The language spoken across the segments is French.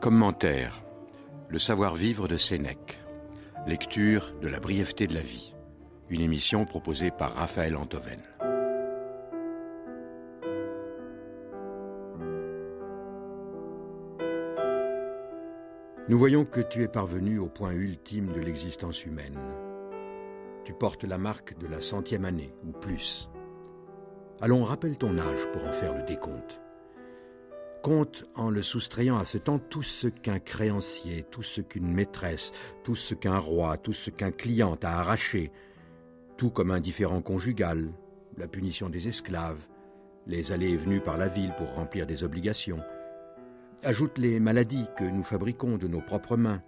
Commentaire. Le savoir-vivre de Sénèque. Lecture de La brièveté de la vie. Une émission proposée par Raphaël Antoven. Nous voyons que tu es parvenu au point ultime de l'existence humaine. Tu portes la marque de la 100e année, ou plus. Allons, rappelle ton âge pour en faire le décompte. Compte en le soustrayant à ce temps tout ce qu'un créancier, tout ce qu'une maîtresse, tout ce qu'un roi, tout ce qu'un client t'a arraché, tout comme un différend conjugal, la punition des esclaves, les allées et venues par la ville pour remplir des obligations. Ajoute les maladies que nous fabriquons de nos propres mains.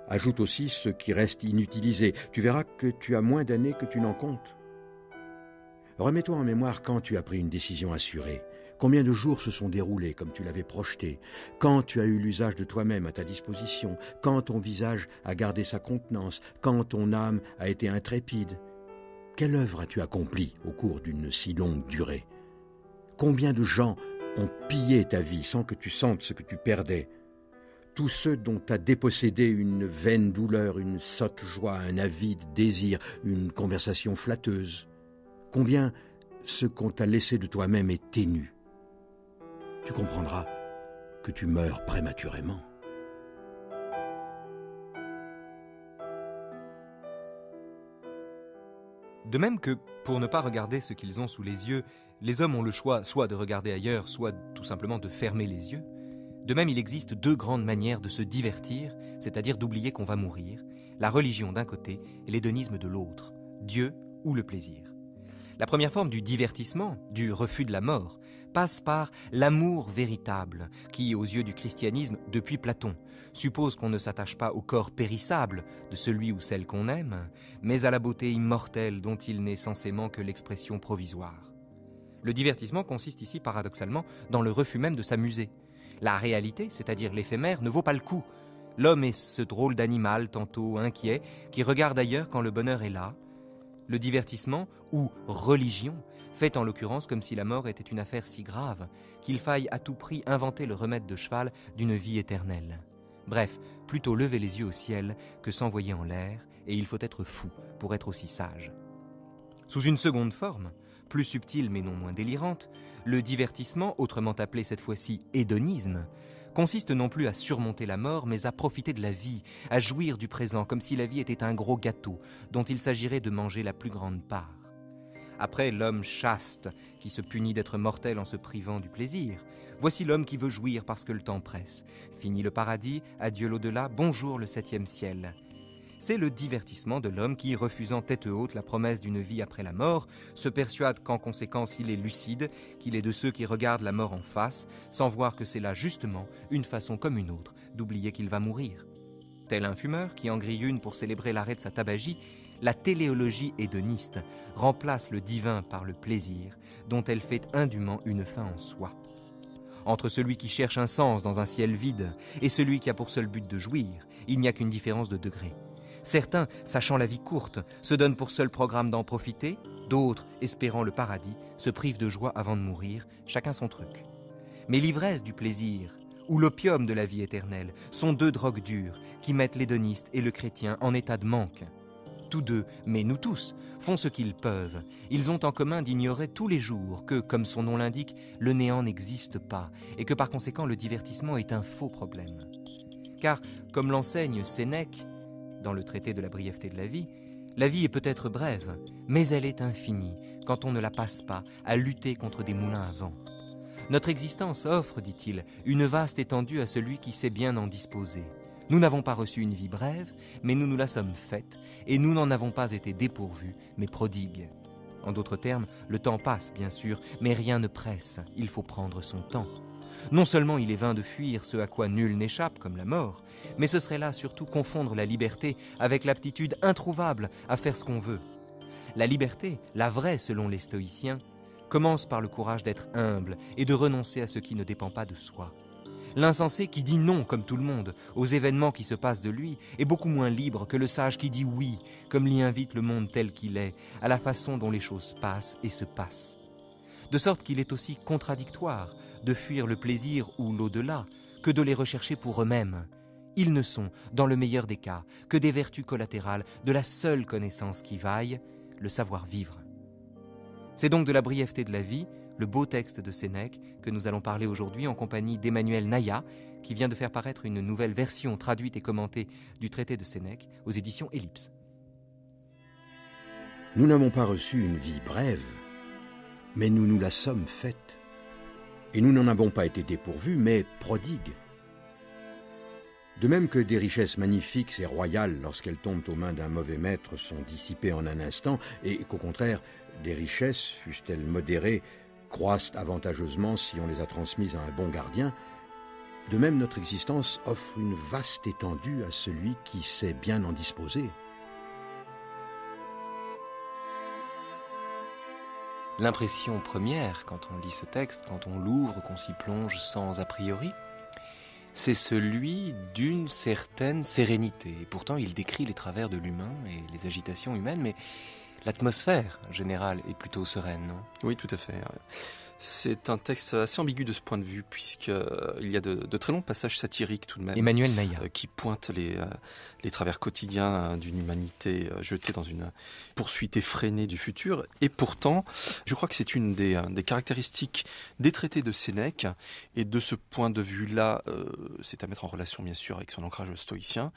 Ajoute aussi ce qui reste inutilisé. Tu verras que tu as moins d'années que tu n'en comptes. Remets-toi en mémoire quand tu as pris une décision assurée. Combien de jours se sont déroulés comme tu l'avais projeté? Quand tu as eu l'usage de toi-même à ta disposition? Quand ton visage a gardé sa contenance? Quand ton âme a été intrépide? Quelle œuvre as-tu accomplie au cours d'une si longue durée? Combien de gens ont pillé ta vie sans que tu sentes ce que tu perdais? Tous ceux dont t'as dépossédé une vaine douleur, une sotte joie, un avide désir, une conversation flatteuse? Combien ce qu'on t'a laissé de toi-même est ténu? Tu comprendras que tu meurs prématurément. De même que, pour ne pas regarder ce qu'ils ont sous les yeux, les hommes ont le choix soit de regarder ailleurs, soit tout simplement de fermer les yeux, de même il existe deux grandes manières de se divertir, c'est-à-dire d'oublier qu'on va mourir, la religion d'un côté et l'hédonisme de l'autre, Dieu ou le plaisir. La première forme du divertissement, du refus de la mort, passe par l'amour véritable, qui, aux yeux du christianisme, depuis Platon, suppose qu'on ne s'attache pas au corps périssable de celui ou celle qu'on aime, mais à la beauté immortelle dont il n'est censément que l'expression provisoire. Le divertissement consiste ici paradoxalement dans le refus même de s'amuser. La réalité, c'est-à-dire l'éphémère, ne vaut pas le coup. L'homme est ce drôle d'animal tantôt inquiet qui regarde ailleurs quand le bonheur est là. Le divertissement, ou religion, fait en l'occurrence comme si la mort était une affaire si grave qu'il faille à tout prix inventer le remède de cheval d'une vie éternelle. Bref, plutôt lever les yeux au ciel que s'envoyer en l'air, et il faut être fou pour être aussi sage. Sous une seconde forme, plus subtile mais non moins délirante, le divertissement, autrement appelé cette fois-ci hédonisme, consiste non plus à surmonter la mort, mais à profiter de la vie, à jouir du présent, comme si la vie était un gros gâteau dont il s'agirait de manger la plus grande part. Après l'homme chaste, qui se punit d'être mortel en se privant du plaisir, voici l'homme qui veut jouir parce que le temps presse. Fini le paradis, adieu l'au-delà, bonjour le 7e ciel. C'est le divertissement de l'homme qui, refusant tête haute la promesse d'une vie après la mort, se persuade qu'en conséquence il est lucide, qu'il est de ceux qui regardent la mort en face, sans voir que c'est là justement une façon comme une autre d'oublier qu'il va mourir. Tel un fumeur qui en grille une pour célébrer l'arrêt de sa tabagie, la téléologie hédoniste remplace le divin par le plaisir, dont elle fait indûment une fin en soi. Entre celui qui cherche un sens dans un ciel vide et celui qui a pour seul but de jouir, il n'y a qu'une différence de degré. Certains, sachant la vie courte, se donnent pour seul programme d'en profiter, d'autres, espérant le paradis, se privent de joie avant de mourir, chacun son truc. Mais l'ivresse du plaisir ou l'opium de la vie éternelle sont deux drogues dures qui mettent l'hédoniste et le chrétien en état de manque. Tous deux, mais nous tous, font ce qu'ils peuvent. Ils ont en commun d'ignorer tous les jours que, comme son nom l'indique, le néant n'existe pas et que par conséquent le divertissement est un faux problème. Car, comme l'enseigne Sénèque, dans le traité de la brièveté de la vie est peut-être brève, mais elle est infinie quand on ne la passe pas à lutter contre des moulins à vent. Notre existence offre, dit-il, une vaste étendue à celui qui sait bien en disposer. Nous n'avons pas reçu une vie brève, mais nous nous la sommes faite, et nous n'en avons pas été dépourvus, mais prodigues. En d'autres termes, le temps passe, bien sûr, mais rien ne presse, il faut prendre son temps. Non seulement il est vain de fuir ce à quoi nul n'échappe, comme la mort, mais ce serait là surtout confondre la liberté avec l'aptitude introuvable à faire ce qu'on veut. La liberté, la vraie selon les stoïciens, commence par le courage d'être humble et de renoncer à ce qui ne dépend pas de soi. L'insensé qui dit non, comme tout le monde, aux événements qui se passent de lui, est beaucoup moins libre que le sage qui dit oui, comme l'y invite le monde tel qu'il est, à la façon dont les choses passent et se passent. De sorte qu'il est aussi contradictoire de fuir le plaisir ou l'au-delà que de les rechercher pour eux-mêmes. Ils ne sont, dans le meilleur des cas, que des vertus collatérales de la seule connaissance qui vaille, le savoir-vivre. C'est donc de la brièveté de la vie, le beau texte de Sénèque, que nous allons parler aujourd'hui en compagnie d'Emmanuel Naya, qui vient de faire paraître une nouvelle version traduite et commentée du traité de Sénèque aux éditions Ellipse. Nous n'avons pas reçu une vie brève, mais nous nous la sommes faite. Et nous n'en avons pas été dépourvus, mais prodigues. De même que des richesses magnifiques et royales, lorsqu'elles tombent aux mains d'un mauvais maître, sont dissipées en un instant, et qu'au contraire, des richesses, fussent-elles modérées, croissent avantageusement si on les a transmises à un bon gardien, de même notre existence offre une vaste étendue à celui qui sait bien en disposer. L'impression première, quand on lit ce texte, quand on l'ouvre, qu'on s'y plonge sans a priori, c'est celui d'une certaine sérénité. Et pourtant, il décrit les travers de l'humain et les agitations humaines, mais l'atmosphère générale est plutôt sereine, non ? Oui, tout à fait. C'est un texte assez ambigu de ce point de vue, puisqu'il y a de très longs passages satiriques tout de même. Emmanuel Naya. Qui pointent les travers quotidiens d'une humanité jetée dans une poursuite effrénée du futur. Et pourtant, je crois que c'est une des caractéristiques des traités de Sénèque. Et de ce point de vue-là, c'est à mettre en relation bien sûr avec son ancrage stoïcien.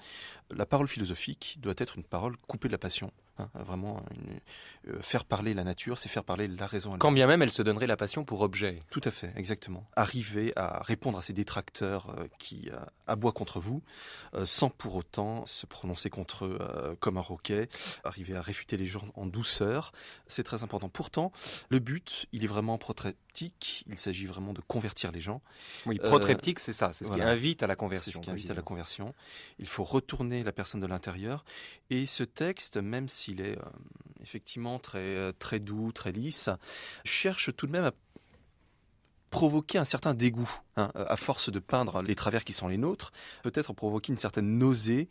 La parole philosophique doit être une parole coupée de la passion. Vraiment, faire parler la nature, c'est faire parler la raison. Quand bien même elle se donnerait la passion pour objet. Tout à fait, exactement. Arriver à répondre à ces détracteurs qui aboient contre vous, sans pour autant se prononcer contre eux comme un roquet, arriver à réfuter les gens en douceur, c'est très important. Pourtant, le but, il est vraiment protreptique, il s'agit vraiment de convertir les gens. Oui, protreptique, c'est ça, c'est ce qui invite à la conversion. C'est ce qui invite à la conversion. Il faut retourner la personne de l'intérieur. Et ce texte, même s'il est effectivement très doux, très lisse, cherche tout de même à provoquer un certain dégoût, à force de peindre les travers qui sont les nôtres, peut-être provoquer une certaine nausée,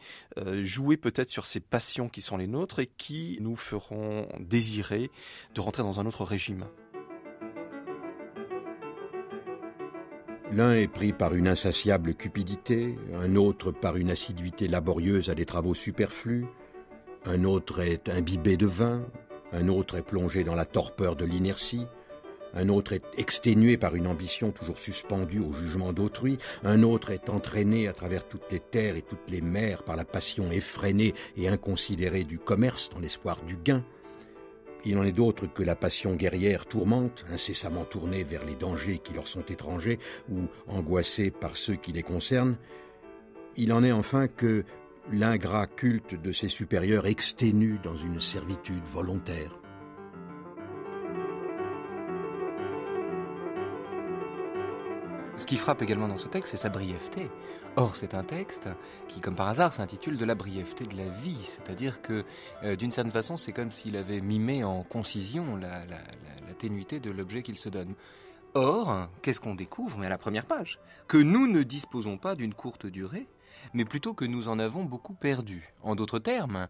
jouer peut-être sur ces passions qui sont les nôtres et qui nous feront désirer de rentrer dans un autre régime. L'un est pris par une insatiable cupidité, un autre par une assiduité laborieuse à des travaux superflus, un autre est imbibé de vin, un autre est plongé dans la torpeur de l'inertie, un autre est exténué par une ambition toujours suspendue au jugement d'autrui, un autre est entraîné à travers toutes les terres et toutes les mers par la passion effrénée et inconsidérée du commerce dans l'espoir du gain. Il en est d'autres que la passion guerrière tourmente, incessamment tournée vers les dangers qui leur sont étrangers ou angoissée par ceux qui les concernent. Il en est enfin que l'ingrat culte de ses supérieurs exténue dans une servitude volontaire. Ce qui frappe également dans ce texte, c'est sa brièveté. Or, c'est un texte qui, comme par hasard, s'intitule « De la brièveté de la vie ». C'est-à-dire que, d'une certaine façon, c'est comme s'il avait mimé en concision la ténuité de l'objet qu'il se donne. Or, qu'est-ce qu'on découvre, mais à la première page ? Que nous ne disposons pas d'une courte durée, mais plutôt que nous en avons beaucoup perdu. En d'autres termes,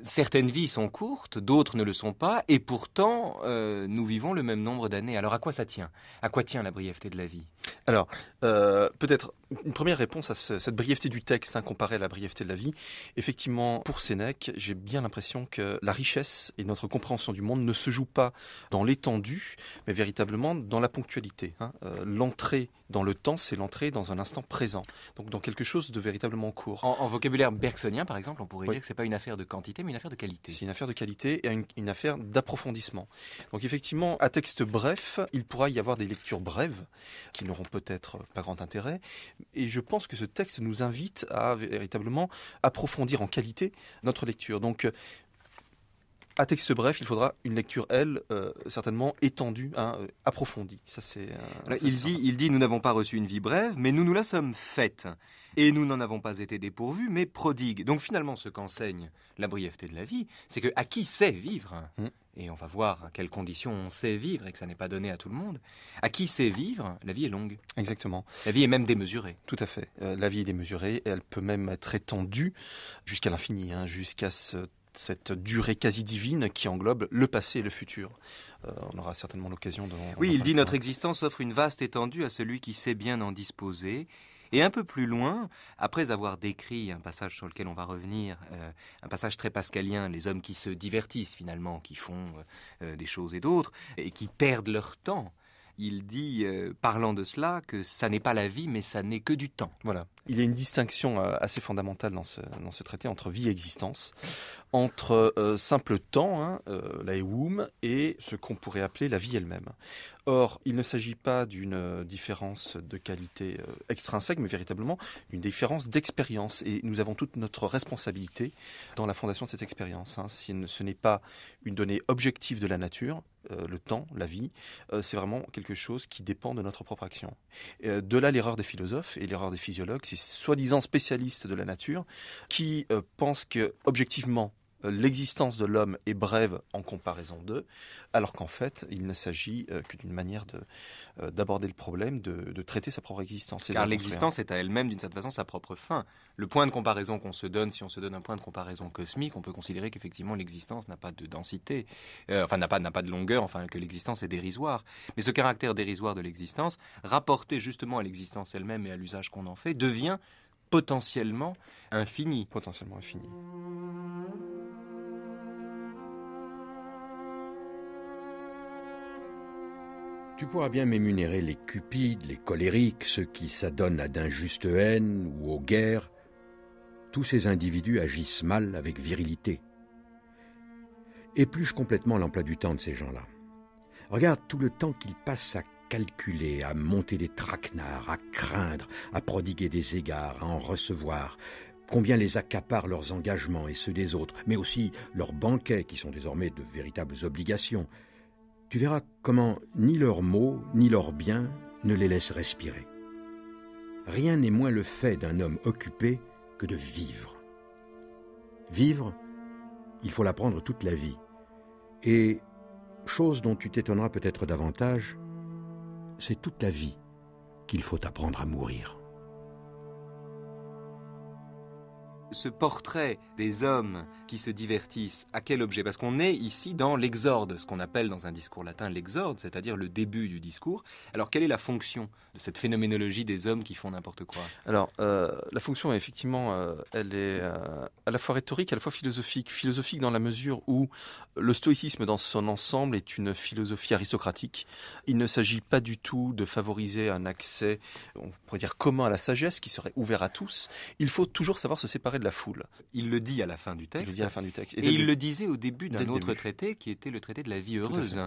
certaines vies sont courtes, d'autres ne le sont pas, et pourtant, nous vivons le même nombre d'années. Alors à quoi ça tient ? À quoi tient la brièveté de la vie ? Alors, peut-être une première réponse à cette brièveté du texte comparée à la brièveté de la vie. Effectivement, pour Sénèque, j'ai bien l'impression que la richesse et notre compréhension du monde ne se jouent pas dans l'étendue, mais véritablement dans la ponctualité. L'entrée dans le temps, c'est l'entrée dans un instant présent, donc dans quelque chose de véritablement court. En vocabulaire bergsonien, par exemple, on pourrait dire que ce n'est pas une affaire de quantité, mais une affaire de qualité. C'est une affaire de qualité et une affaire d'approfondissement. Donc effectivement, à texte bref, il pourra y avoir des lectures brèves qui n'auront peut-être pas grand intérêt. Et je pense que ce texte nous invite à véritablement approfondir en qualité notre lecture. Donc, à texte bref, il faudra une lecture, certainement étendue, approfondie. Ça, il dit « Nous n'avons pas reçu une vie brève, mais nous nous la sommes faite. Et nous n'en avons pas été dépourvus, mais prodigues. » Donc finalement, ce qu'enseigne la brièveté de la vie, c'est que à qui sait vivre, et on va voir à quelles conditions on sait vivre et que ça n'est pas donné à tout le monde, à qui sait vivre, la vie est longue. Exactement. La vie est même démesurée. Tout à fait. La vie est démesurée et elle peut même être étendue jusqu'à l'infini, jusqu'à ce cette durée quasi divine qui englobe le passé et le futur. On aura certainement l'occasion de... Oui, il dit « Notre existence offre une vaste étendue à celui qui sait bien en disposer ». Et un peu plus loin, après avoir décrit un passage sur lequel on va revenir, un passage très pascalien, les hommes qui se divertissent finalement, qui font des choses et d'autres, et qui perdent leur temps, il dit, parlant de cela, que ça n'est pas la vie, mais ça n'est que du temps. Voilà. Il y a une distinction assez fondamentale dans ce traité entre vie et existence, entre simple temps, la eum, et ce qu'on pourrait appeler la vie elle-même. Or, il ne s'agit pas d'une différence de qualité extrinsèque, mais véritablement une différence d'expérience. Et nous avons toute notre responsabilité dans la fondation de cette expérience. Si ce n'est pas une donnée objective de la nature, le temps, la vie, c'est vraiment quelque chose qui dépend de notre propre action. De là l'erreur des philosophes et l'erreur des physiologues, ces soi-disant spécialistes de la nature qui pensent que objectivement l'existence de l'homme est brève en comparaison d'eux, alors qu'en fait, il ne s'agit que d'une manière d'aborder le problème, de traiter sa propre existence. Car l'existence est à elle-même, d'une certaine façon, sa propre fin. Le point de comparaison qu'on se donne, si on se donne un point de comparaison cosmique, on peut considérer qu'effectivement l'existence n'a pas de densité, n'a pas de longueur, que l'existence est dérisoire. Mais ce caractère dérisoire de l'existence, rapporté justement à l'existence elle-même et à l'usage qu'on en fait, devient potentiellement infini. Potentiellement infini. Tu pourras bien m'énumérer les cupides, les colériques, ceux qui s'adonnent à d'injustes haines ou aux guerres. Tous ces individus agissent mal avec virilité. Épluche complètement l'emploi du temps de ces gens-là. Regarde tout le temps qu'ils passent à calculer, à monter des traquenards, à craindre, à prodiguer des égards, à en recevoir. Combien les accaparent leurs engagements et ceux des autres, mais aussi leurs banquets qui sont désormais de véritables obligations. Tu verras comment ni leurs mots, ni leurs biens ne les laissent respirer. Rien n'est moins le fait d'un homme occupé que de vivre. Vivre, il faut l'apprendre toute la vie. Et, chose dont tu t'étonneras peut-être davantage, c'est toute la vie qu'il faut apprendre à mourir. Ce portrait des hommes qui se divertissent, à quel objet? Parce qu'on est ici dans l'exorde, ce qu'on appelle dans un discours latin l'exorde, c'est-à-dire le début du discours. Alors, quelle est la fonction de cette phénoménologie des hommes qui font n'importe quoi? Alors, la fonction, effectivement, elle est à la fois rhétorique, à la fois philosophique. Philosophique dans la mesure où le stoïcisme dans son ensemble est une philosophie aristocratique. Il ne s'agit pas du tout de favoriser un accès, on pourrait dire, commun à la sagesse, qui serait ouvert à tous. Il faut toujours savoir se séparer de la foule. Il le dit à la fin du texte. Il le dit à la fin du texte. Et il le disait au début d'un autre traité, qui était le traité de la vie heureuse.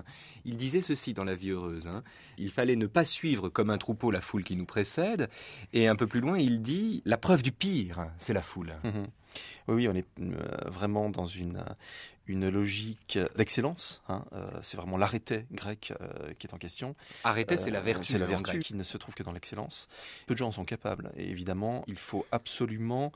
Il disait ceci dans la vie heureuse. Il fallait ne pas suivre comme un troupeau la foule qui nous précède. Et un peu plus loin, il dit, la preuve du pire, c'est la foule. Oui, on est vraiment dans une logique d'excellence. C'est vraiment l'arrêté grec qui est en question. Arrêté, c'est la vertu. C'est la vertu qui ne se trouve que dans l'excellence. Peu de gens en sont capables. Et évidemment, il faut absolument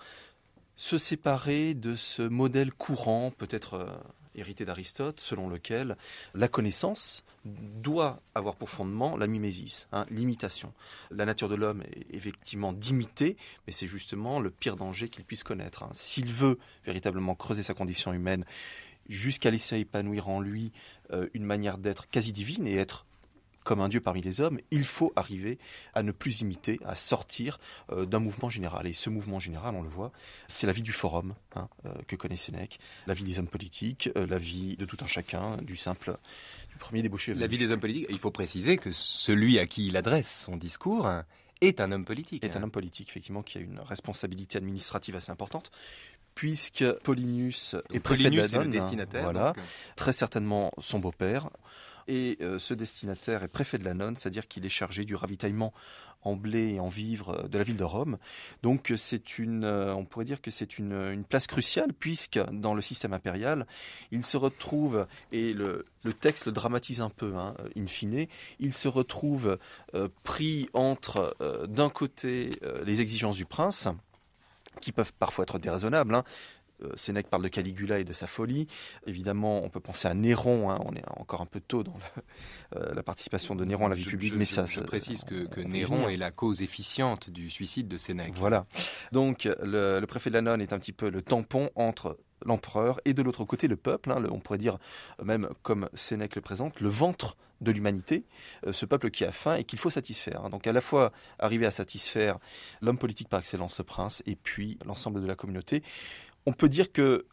se séparer de ce modèle courant, peut-être hérité d'Aristote, selon lequel la connaissance doit avoir pour fondement la mimésis, l'imitation. La nature de l'homme est effectivement d'imiter, mais c'est justement le pire danger qu'il puisse connaître. S'il veut véritablement creuser sa condition humaine jusqu'à laisser épanouir en lui une manière d'être quasi divine et être comme un dieu parmi les hommes, il faut arriver à ne plus imiter, à sortir d'un mouvement général. Et ce mouvement général, on le voit, c'est la vie du forum que connaît Sénèque, la vie des hommes politiques, la vie de tout un chacun, du premier débauché. La vie des hommes politiques, il faut préciser que celui à qui il adresse son discours est un homme politique. Est un homme politique, effectivement, qui a une responsabilité administrative assez importante, puisque Polinius est préfet de la Nonne, le destinataire. Voilà, très certainement son beau-père. Et ce destinataire est préfet de la Nonne, c'est-à-dire qu'il est chargé du ravitaillement en blé et en vivres de la ville de Rome. Donc on pourrait dire que c'est une place cruciale, puisque dans le système impérial, il se retrouve, et le texte le dramatise un peu, in fine, il se retrouve pris entre, d'un côté, les exigences du prince, qui peuvent parfois être déraisonnables, Sénèque parle de Caligula et de sa folie. Évidemment, on peut penser à Néron. On est encore un peu tôt dans la participation de Néron à la vie publique. Mais je précise que Néron est la cause efficiente du suicide de Sénèque. Voilà. Donc, le préfet de la Nonne est un petit peu le tampon entre l'empereur et de l'autre côté le peuple. On pourrait dire, même comme Sénèque le présente, le ventre de l'humanité, ce peuple qui a faim et qu'il faut satisfaire. Donc à la fois arriver à satisfaire l'homme politique par excellence, le prince, et puis l'ensemble de la communauté. On peut dire que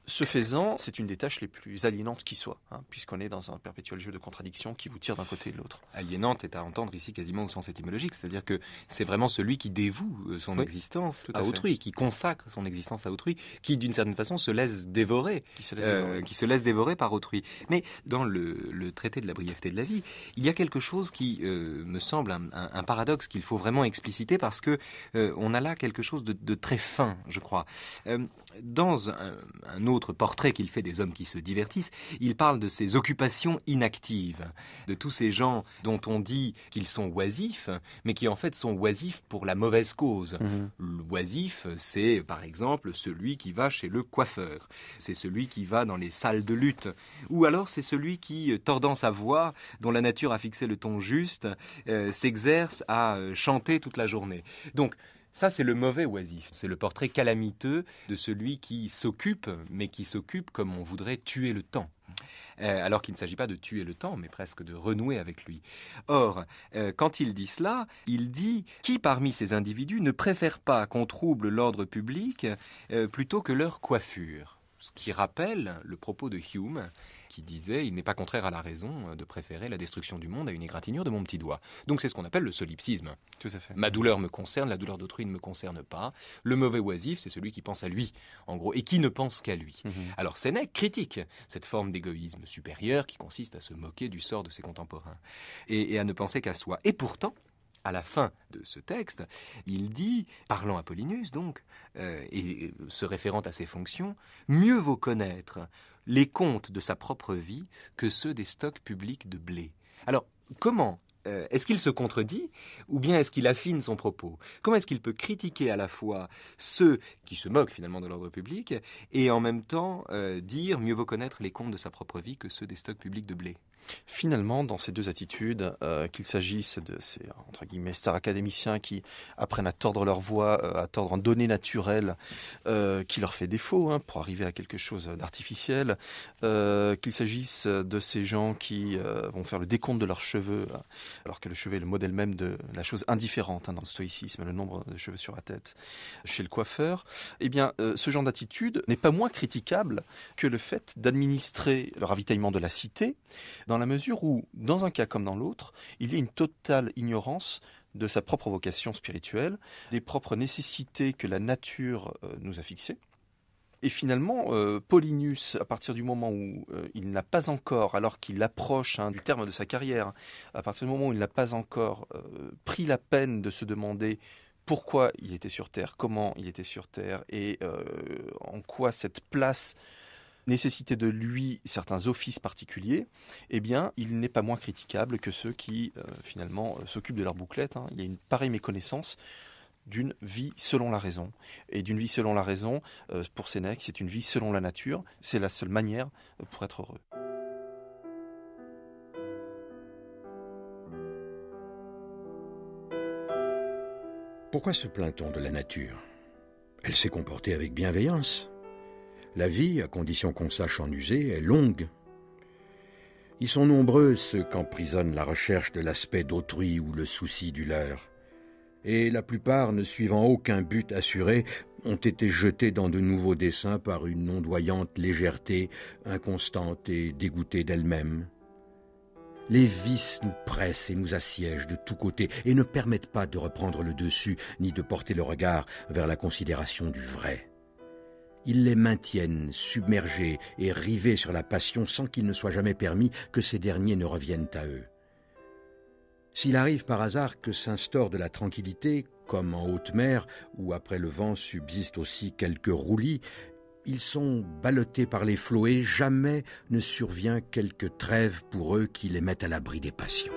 ce faisant, c'est une des tâches les plus aliénantes qui soit, puisqu'on est dans un perpétuel jeu de contradictions qui vous tire d'un côté et de l'autre. Aliénante est à entendre ici quasiment au sens étymologique, c'est-à-dire que c'est vraiment celui qui dévoue son existence à autrui, qui consacre son existence à autrui, qui d'une certaine façon se laisse dévorer, qui se laisse dévorer par autrui. Mais dans le traité de la brièveté de la vie, il y a quelque chose qui me semble un paradoxe qu'il faut vraiment expliciter parce que on a là quelque chose de très fin, je crois. Dans un autre portrait qu'il fait des hommes qui se divertissent, il parle de ces occupations inactives, de tous ces gens dont on dit qu'ils sont oisifs, mais qui en fait sont oisifs pour la mauvaise cause. L'oisif, c'est par exemple celui qui va chez le coiffeur, c'est celui qui va dans les salles de lutte, ou alors c'est celui qui, tordant sa voix, dont la nature a fixé le ton juste, s'exerce à chanter toute la journée. Donc, ça, c'est le mauvais oisif. C'est le portrait calamiteux de celui qui s'occupe, mais qui s'occupe comme on voudrait tuer le temps. Alors qu'il ne s'agit pas de tuer le temps, mais presque de renouer avec lui. Or, quand il dit cela, il dit « Qui parmi ces individus ne préfère pas qu'on trouble l'ordre public plutôt que leur coiffure ?» Ce qui rappelle le propos de Hume, qui disait « Il n'est pas contraire à la raison de préférer la destruction du monde à une égratignure de mon petit doigt. » Donc c'est ce qu'on appelle le solipsisme. Tout à fait. Ma douleur me concerne, la douleur d'autrui ne me concerne pas. Le mauvais oisif, c'est celui qui pense à lui, en gros, et qui ne pense qu'à lui. Alors Sénèque critique cette forme d'égoïsme supérieur qui consiste à se moquer du sort de ses contemporains et à ne penser qu'à soi. Et pourtant, à la fin de ce texte, il dit, parlant à Polynus donc, et se référant à ses fonctions, « Mieux vaut connaître les comptes de sa propre vie que ceux des stocks publics de blé. » Alors, comment est-ce qu'il se contredit ou bien est-ce qu'il affine son propos? Comment est-ce qu'il peut critiquer à la fois ceux qui se moquent finalement de l'ordre public et en même temps dire mieux vaut connaître les comptes de sa propre vie que ceux des stocks publics de blé? Finalement, dans ces deux attitudes, qu'il s'agisse de ces entre guillemets stars académiciens qui apprennent à tordre leur voix, à tordre un donné naturel qui leur fait défaut pour arriver à quelque chose d'artificiel, qu'il s'agisse de ces gens qui vont faire le décompte de leurs cheveux, alors que le cheveu est le modèle même de la chose indifférente dans le stoïcisme, le nombre de cheveux sur la tête chez le coiffeur, eh bien, ce genre d'attitude n'est pas moins critiquable que le fait d'administrer le ravitaillement de la cité, dans la mesure où, dans un cas comme dans l'autre, il y a une totale ignorance de sa propre vocation spirituelle, des propres nécessités que la nature nous a fixées. Et finalement, Polynus, à partir du moment où il n'a pas encore, alors qu'il approche du terme de sa carrière, à partir du moment où il n'a pas encore pris la peine de se demander pourquoi il était sur Terre, comment il était sur Terre, et en quoi cette place nécessitait de lui certains offices particuliers, eh bien, il n'est pas moins critiquable que ceux qui, finalement, s'occupent de leur bouclette. Il y a une pareille méconnaissance d'une vie selon la raison. Et d'une vie selon la raison, pour Sénèque, c'est une vie selon la nature. C'est la seule manière pour être heureux. Pourquoi se plaint-on de la nature? Elle s'est comportée avec bienveillance. La vie, à condition qu'on sache en user, est longue. Ils sont nombreux ceux qu'emprisonne la recherche de l'aspect d'autrui ou le souci du leur. Et la plupart, ne suivant aucun but assuré, ont été jetés dans de nouveaux desseins par une ondoyante légèreté, inconstante et dégoûtée d'elle-même. Les vices nous pressent et nous assiègent de tous côtés et ne permettent pas de reprendre le dessus ni de porter le regard vers la considération du vrai. Ils les maintiennent submergés et rivés sur la passion sans qu'il ne soit jamais permis que ces derniers ne reviennent à eux. S'il arrive par hasard que s'instaure de la tranquillité, comme en haute mer, où après le vent subsistent aussi quelques roulis, ils sont ballottés par les flots et jamais ne survient quelque trêve pour eux qui les mette à l'abri des passions.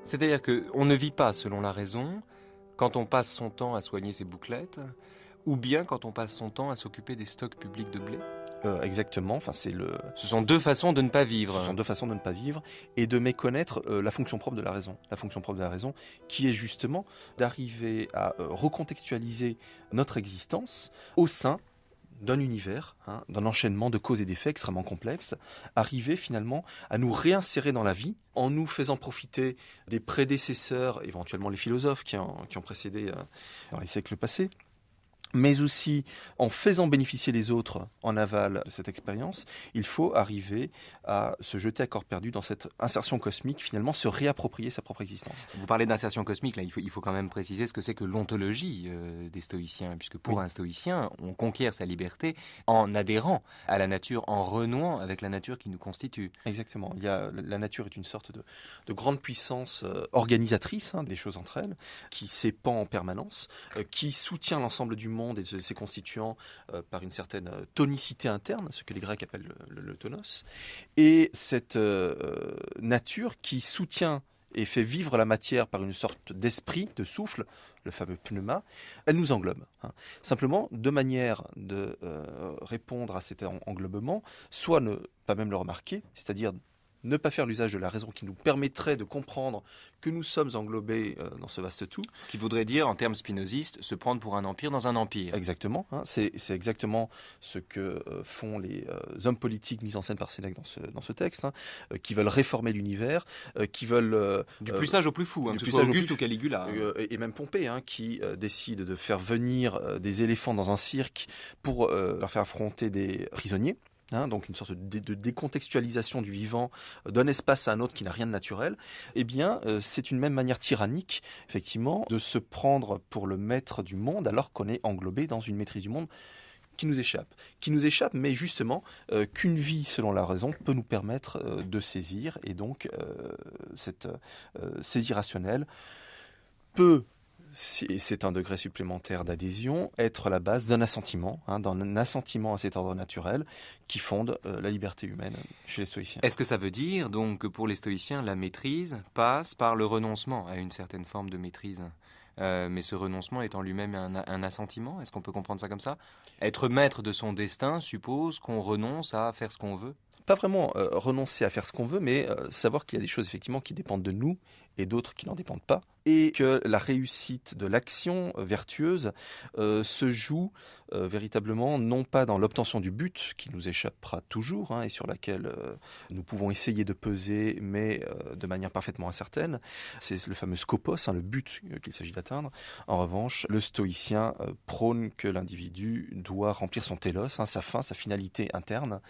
C'est-à-dire qu'on ne vit pas selon la raison quand on passe son temps à soigner ses bouclettes, ou bien quand on passe son temps à s'occuper des stocks publics de blé. Exactement, enfin, Ce sont deux façons de ne pas vivre. Ce sont deux façons de ne pas vivre et de méconnaître la fonction propre de la raison. La fonction propre de la raison qui est justement d'arriver à recontextualiser notre existence au sein d'un univers, d'un enchaînement de causes et d'effets extrêmement complexes, arriver finalement à nous réinsérer dans la vie en nous faisant profiter des prédécesseurs, éventuellement les philosophes qui ont précédé dans les siècles passés, mais aussi en faisant bénéficier les autres en aval de cette expérience, il faut arriver à se jeter à corps perdu dans cette insertion cosmique, finalement se réapproprier sa propre existence. Vous parlez d'insertion cosmique, là, il faut quand même préciser ce que c'est que l'ontologie des stoïciens, puisque pour un stoïcien, on conquiert sa liberté en adhérant à la nature, en renouant avec la nature qui nous constitue. Exactement. La nature est une sorte de grande puissance organisatrice des choses entre elles, qui s'épand en permanence, qui soutient l'ensemble du monde et de ses constituants par une certaine tonicité interne, ce que les Grecs appellent le tonos. Et cette nature qui soutient et fait vivre la matière par une sorte d'esprit, de souffle, le fameux pneuma, elle nous englobe. Simplement, deux manières de répondre à cet englobement, soit ne pas même le remarquer, c'est-à-dire ne pas faire l'usage de la raison qui nous permettrait de comprendre que nous sommes englobés dans ce vaste tout. Ce qui voudrait dire, en termes spinozistes, se prendre pour un empire dans un empire. Exactement. C'est exactement ce que font les hommes politiques mis en scène par Sénèque dans ce texte, qui veulent réformer l'univers, qui veulent... du plus sage au plus fou, que ce soit Auguste ou Caligula. Et même Pompée, qui décide de faire venir des éléphants dans un cirque pour leur faire affronter des prisonniers. Donc une sorte de décontextualisation du vivant d'un espace à un autre qui n'a rien de naturel, eh bien c'est une même manière tyrannique, effectivement, de se prendre pour le maître du monde alors qu'on est englobé dans une maîtrise du monde qui nous échappe, mais justement qu'une vie selon la raison peut nous permettre de saisir, et donc cette saisie rationnelle peut, c'est un degré supplémentaire d'adhésion, être la base d'un assentiment, d'un assentiment à cet ordre naturel qui fonde la liberté humaine chez les stoïciens. Est-ce que ça veut dire donc que pour les stoïciens, la maîtrise passe par le renoncement à une certaine forme de maîtrise, mais ce renoncement est en lui-même un assentiment? Est-ce qu'on peut comprendre ça comme ça? Être maître de son destin suppose qu'on renonce à faire ce qu'on veut? Pas vraiment renoncer à faire ce qu'on veut, mais savoir qu'il y a des choses effectivement qui dépendent de nous et d'autres qui n'en dépendent pas, et que la réussite de l'action vertueuse se joue véritablement non pas dans l'obtention du but qui nous échappera toujours et sur laquelle nous pouvons essayer de peser, mais de manière parfaitement incertaine. C'est le fameux skopos, le but qu'il s'agit d'atteindre. En revanche, le stoïcien prône que l'individu doit remplir son télos, sa fin, sa finalité interne,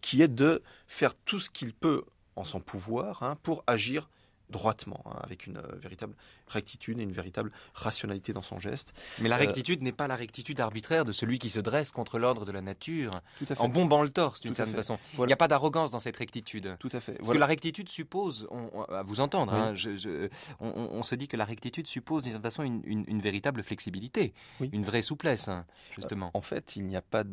qui est de faire tout ce qu'il peut en son pouvoir pour agir droitement, avec une véritable rectitude et une véritable rationalité dans son geste. Mais la rectitude n'est pas la rectitude arbitraire de celui qui se dresse contre l'ordre de la nature, tout à fait, en bombant le torse d'une certaine façon. Voilà. Il n'y a pas d'arrogance dans cette rectitude. Tout à fait. Parce que la rectitude suppose, à vous entendre, oui. On se dit que la rectitude suppose d'une certaine façon une véritable flexibilité, oui, une vraie souplesse, justement. En fait, il n'y a pas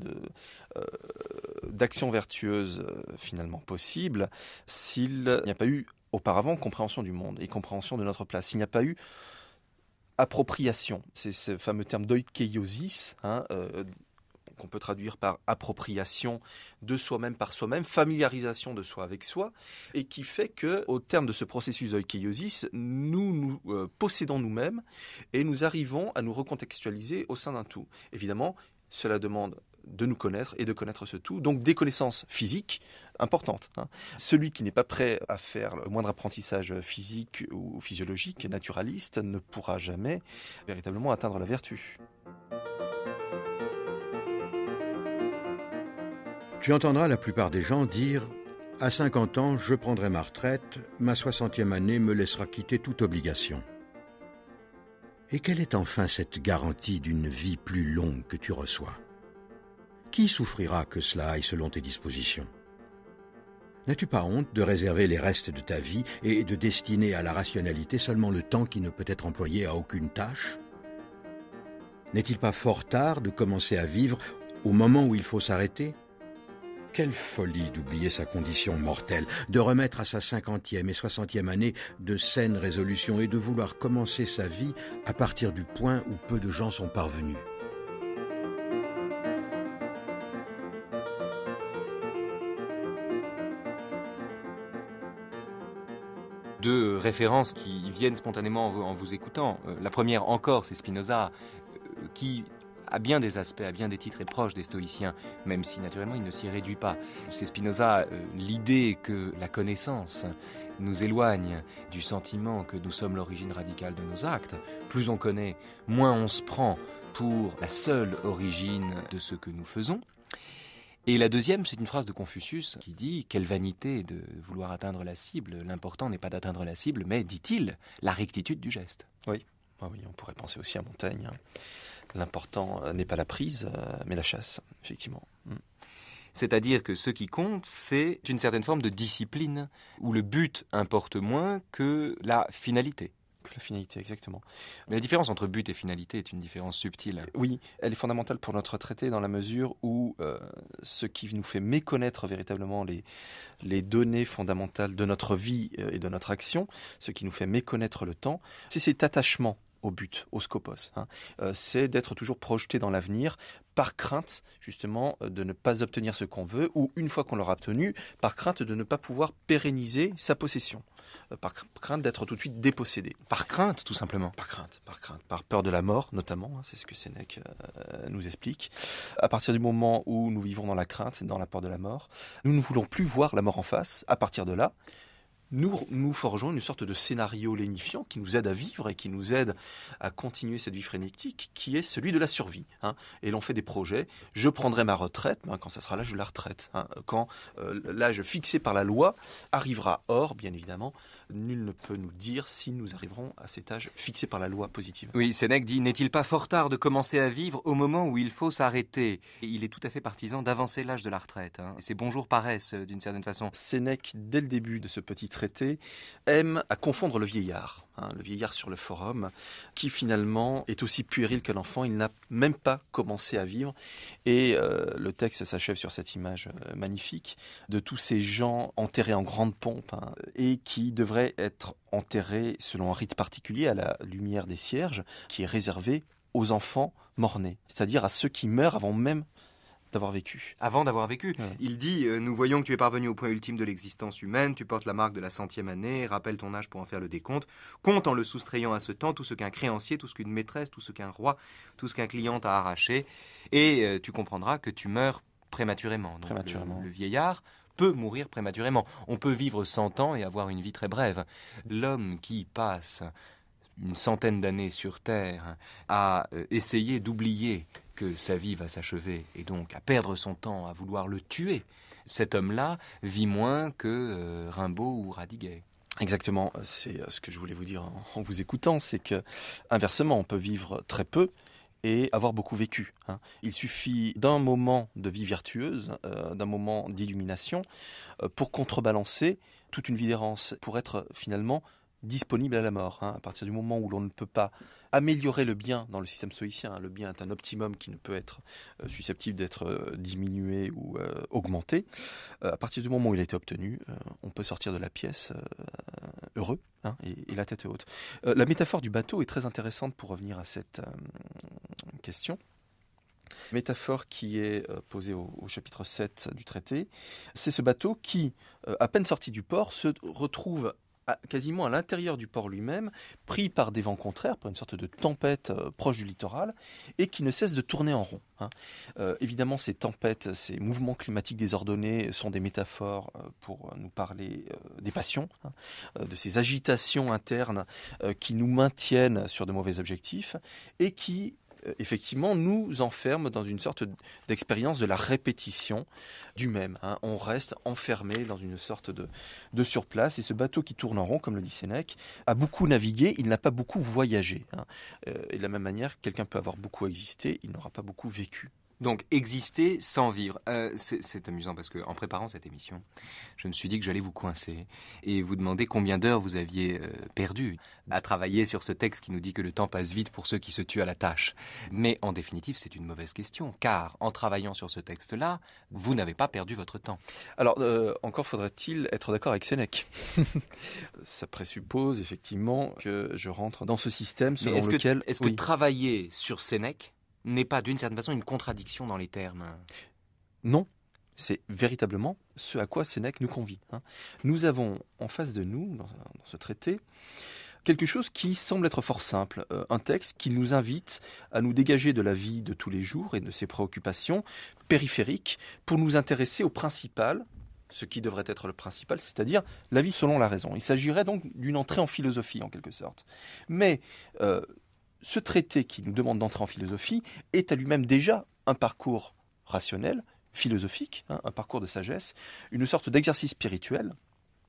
d'action vertueuse finalement possible s'il n'y a pas eu auparavant compréhension du monde et compréhension de notre place. Il n'y a pas eu appropriation, c'est ce fameux terme d'oikeiosis, qu'on peut traduire par appropriation de soi-même par soi-même, familiarisation de soi avec soi, et qui fait qu'au terme de ce processus d'oikeiosis, nous possédons nous-mêmes et nous arrivons à nous recontextualiser au sein d'un tout. Évidemment, cela demande de nous connaître et de connaître ce tout, donc des connaissances physiques importantes. Celui qui n'est pas prêt à faire le moindre apprentissage physique ou physiologique, naturaliste, ne pourra jamais véritablement atteindre la vertu. Tu entendras la plupart des gens dire « À 50 ans, je prendrai ma retraite, ma 60e année me laissera quitter toute obligation. » Et quelle est enfin cette garantie d'une vie plus longue que tu reçois? Qui souffrira que cela aille selon tes dispositions? N'as-tu pas honte de réserver les restes de ta vie et de destiner à la rationalité seulement le temps qui ne peut être employé à aucune tâche? N'est-il pas fort tard de commencer à vivre au moment où il faut s'arrêter? Quelle folie d'oublier sa condition mortelle, de remettre à sa 50e et 60e année de saines résolutions et de vouloir commencer sa vie à partir du point où peu de gens sont parvenus. Deux références qui viennent spontanément en vous écoutant. La première encore, c'est Spinoza, qui à bien des aspects, à bien des titres est proche des stoïciens, même si naturellement il ne s'y réduit pas. C'est Spinoza l'idée que la connaissance nous éloigne du sentiment que nous sommes l'origine radicale de nos actes. Plus on connaît, moins on se prend pour la seule origine de ce que nous faisons. Et la deuxième, c'est une phrase de Confucius qui dit « Quelle vanité de vouloir atteindre la cible. L'important n'est pas d'atteindre la cible, mais, dit-il, la rectitude du geste. » Oui. Ah oui, on pourrait penser aussi à Montaigne. L'important n'est pas la prise, mais la chasse, effectivement. C'est-à-dire que ce qui compte, c'est une certaine forme de discipline, où le but importe moins que la finalité. La finalité, exactement. Mais la différence entre but et finalité est une différence subtile. Oui, elle est fondamentale pour notre traité dans la mesure où ce qui nous fait méconnaître véritablement les données fondamentales de notre vie et de notre action, ce qui nous fait méconnaître le temps, c'est cet attachement au but, au scopos. C'est d'être toujours projeté dans l'avenir par crainte justement de ne pas obtenir ce qu'on veut ou une fois qu'on l'aura obtenu, par crainte de ne pas pouvoir pérenniser sa possession, par crainte d'être tout de suite dépossédé. Par crainte tout simplement. Par crainte, par peur de la mort notamment, c'est ce que Sénèque nous explique. À partir du moment où nous vivons dans la crainte et dans la peur de la mort, nous ne voulons plus voir la mort en face. À partir de là, nous forgeons une sorte de scénario lénifiant qui nous aide à vivre et qui nous aide à continuer cette vie frénétique qui est celui de la survie. Et l'on fait des projets. Je prendrai ma retraite, quand ça sera l'âge de la retraite. Quand l'âge fixé par la loi arrivera. Or, bien évidemment, nul ne peut nous dire si nous arriverons à cet âge fixé par la loi positive. Oui, Sénèque dit « N'est-il pas fort tard de commencer à vivre au moment où il faut s'arrêter ?» Et il est tout à fait partisan d'avancer l'âge de la retraite. C'est bonjour paresse, d'une certaine façon. Sénèque, dès le début de ce petit traité, aime à confondre le vieillard sur le forum, qui finalement est aussi puéril que l'enfant. Il n'a même pas commencé à vivre. Et le texte s'achève sur cette image magnifique de tous ces gens enterrés en grande pompe et qui devraient être enterrés selon un rite particulier à la lumière des cierges, qui est réservé aux enfants mort-nés, c'est-à-dire à ceux qui meurent avant même d'avoir vécu. Avant d'avoir vécu. Ouais. Il dit « Nous voyons que tu es parvenu au point ultime de l'existence humaine, tu portes la marque de la 100e année, rappelle ton âge pour en faire le décompte, compte en le soustrayant à ce temps tout ce qu'un créancier, tout ce qu'une maîtresse, tout ce qu'un roi, tout ce qu'un client t'a arraché, et tu comprendras que tu meurs prématurément. » Donc, prématurément. Le vieillard peut mourir prématurément. On peut vivre 100 ans et avoir une vie très brève. L'homme qui passe une centaine d'années sur Terre à essayer d'oublier que sa vie va s'achever et donc à perdre son temps à vouloir le tuer, cet homme-là vit moins que Rimbaud ou Radiguet. Exactement, c'est ce que je voulais vous dire en vous écoutant, c'est que inversement, on peut vivre très peu et avoir beaucoup vécu. Il suffit d'un moment de vie vertueuse, d'un moment d'illumination, pour contrebalancer toute une vie d'errance, pour être finalement disponible à la mort. À partir du moment où l'on ne peut pas améliorer le bien dans le système stoïcien, le bien est un optimum qui ne peut être susceptible d'être diminué ou augmenté. À partir du moment où il a été obtenu, on peut sortir de la pièce heureux et la tête haute. La métaphore du bateau est très intéressante pour revenir à cette question. Métaphore qui est posée au chapitre 7 du traité. C'est ce bateau qui, à peine sorti du port, se retrouve quasiment à l'intérieur du port lui-même, pris par des vents contraires, par une sorte de tempête proche du littoral, et qui ne cesse de tourner en rond. Évidemment, ces tempêtes, ces mouvements climatiques désordonnés sont des métaphores pour nous parler des passions, de ces agitations internes qui nous maintiennent sur de mauvais objectifs, et qui effectivement nous enferme dans une sorte d'expérience de la répétition du même. On reste enfermé dans une sorte de surplace, et ce bateau qui tourne en rond, comme le dit Sénèque, a beaucoup navigué, il n'a pas beaucoup voyagé. Et de la même manière, quelqu'un peut avoir beaucoup existé, il n'aura pas beaucoup vécu. Donc, exister sans vivre. C'est amusant parce qu'en préparant cette émission, je me suis dit que j'allais vous coincer et vous demander combien d'heures vous aviez perdu à travailler sur ce texte qui nous dit que le temps passe vite pour ceux qui se tuent à la tâche. Mais en définitive, c'est une mauvaise question, car en travaillant sur ce texte-là, vous n'avez pas perdu votre temps. Alors, encore faudrait-il être d'accord avec Sénèque. Ça présuppose effectivement que je rentre dans ce système selon lequel... Est-ce que travailler sur Sénèque n'est pas d'une certaine façon une contradiction dans les termes? Non, c'est véritablement ce à quoi Sénèque nous convie. Nous avons en face de nous, dans ce traité, quelque chose qui semble être fort simple, un texte qui nous invite à nous dégager de la vie de tous les jours et de ses préoccupations périphériques pour nous intéresser au principal, ce qui devrait être le principal, c'est-à-dire la vie selon la raison. Il s'agirait donc d'une entrée en philosophie en quelque sorte. Mais ce traité qui nous demande d'entrer en philosophie est à lui-même déjà un parcours rationnel, philosophique, un parcours de sagesse, une sorte d'exercice spirituel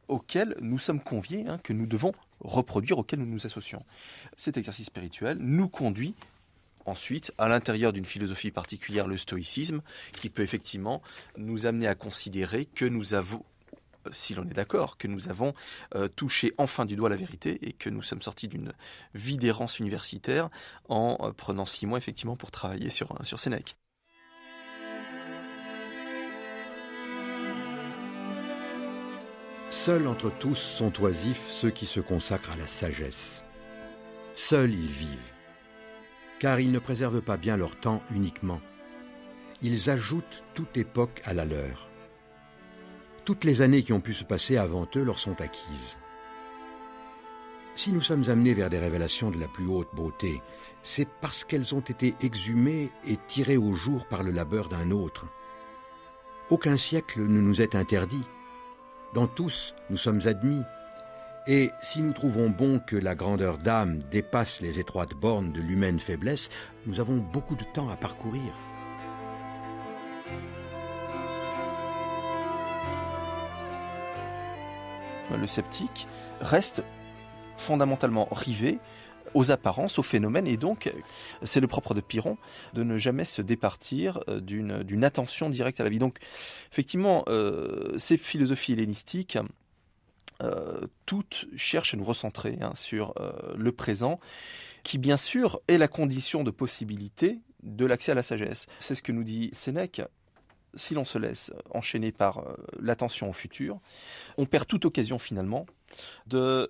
auquel nous sommes conviés, que nous devons reproduire, auquel nous nous associons. Cet exercice spirituel nous conduit ensuite à l'intérieur d'une philosophie particulière, le stoïcisme, qui peut effectivement nous amener à considérer que nous avons, si l'on est d'accord, que nous avons touché enfin du doigt la vérité et que nous sommes sortis d'une vie d'errance universitaire en prenant 6 mois effectivement pour travailler sur Sénèque. Seuls entre tous sont oisifs ceux qui se consacrent à la sagesse. Seuls ils vivent, car ils ne préservent pas bien leur temps uniquement. Ils ajoutent toute époque à la leur. Toutes les années qui ont pu se passer avant eux leur sont acquises. Si nous sommes amenés vers des révélations de la plus haute beauté, c'est parce qu'elles ont été exhumées et tirées au jour par le labeur d'un autre. Aucun siècle ne nous est interdit. Dans tous, nous sommes admis. Et si nous trouvons bon que la grandeur d'âme dépasse les étroites bornes de l'humaine faiblesse, nous avons beaucoup de temps à parcourir. Le sceptique reste fondamentalement rivé aux apparences, aux phénomènes, et donc c'est le propre de Pyrrhon de ne jamais se départir d'une attention directe à la vie. Donc effectivement, ces philosophies hellénistiques, toutes cherchent à nous recentrer sur le présent, qui bien sûr est la condition de possibilité de l'accès à la sagesse. C'est ce que nous dit Sénèque. Si l'on se laisse enchaîner par l'attention au futur, on perd toute occasion finalement de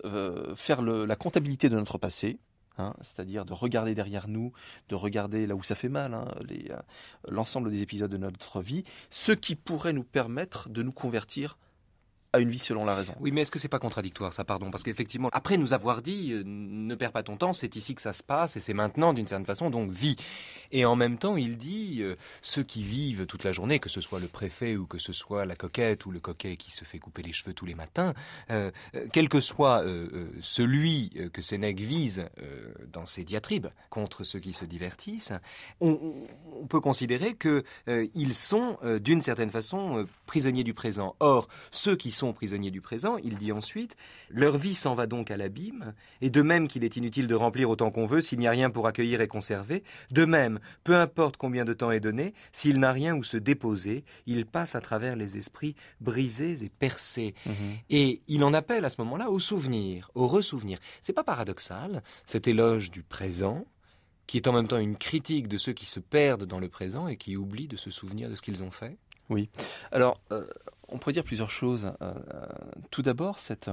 faire la comptabilité de notre passé, c'est-à-dire de regarder derrière nous, de regarder là où ça fait mal, l'ensemble des épisodes de notre vie, ce qui pourrait nous permettre de nous convertir à une vie selon la raison. Oui, mais est-ce que c'est pas contradictoire, ça, pardon? Parce qu'effectivement, après nous avoir dit ne perds pas ton temps, c'est ici que ça se passe et c'est maintenant d'une certaine façon, donc vis. Et en même temps, il dit ceux qui vivent toute la journée, que ce soit le préfet ou que ce soit la coquette ou le coquet qui se fait couper les cheveux tous les matins, quel que soit celui que Sénèque vise dans ses diatribes contre ceux qui se divertissent, on peut considérer que ils sont d'une certaine façon prisonniers du présent. Or, ceux qui sont prisonniers du présent, il dit ensuite, leur vie s'en va donc à l'abîme, et de même qu'il est inutile de remplir autant qu'on veut s'il n'y a rien pour accueillir et conserver, de même, peu importe combien de temps est donné, s'il n'a rien où se déposer, il passe à travers les esprits brisés et percés. Et il en appelle à ce moment-là au souvenir, au ressouvenir. C'est pas paradoxal, cet éloge du présent, qui est en même temps une critique de ceux qui se perdent dans le présent et qui oublient de se souvenir de ce qu'ils ont fait? Oui. Alors, on pourrait dire plusieurs choses. Tout d'abord, cette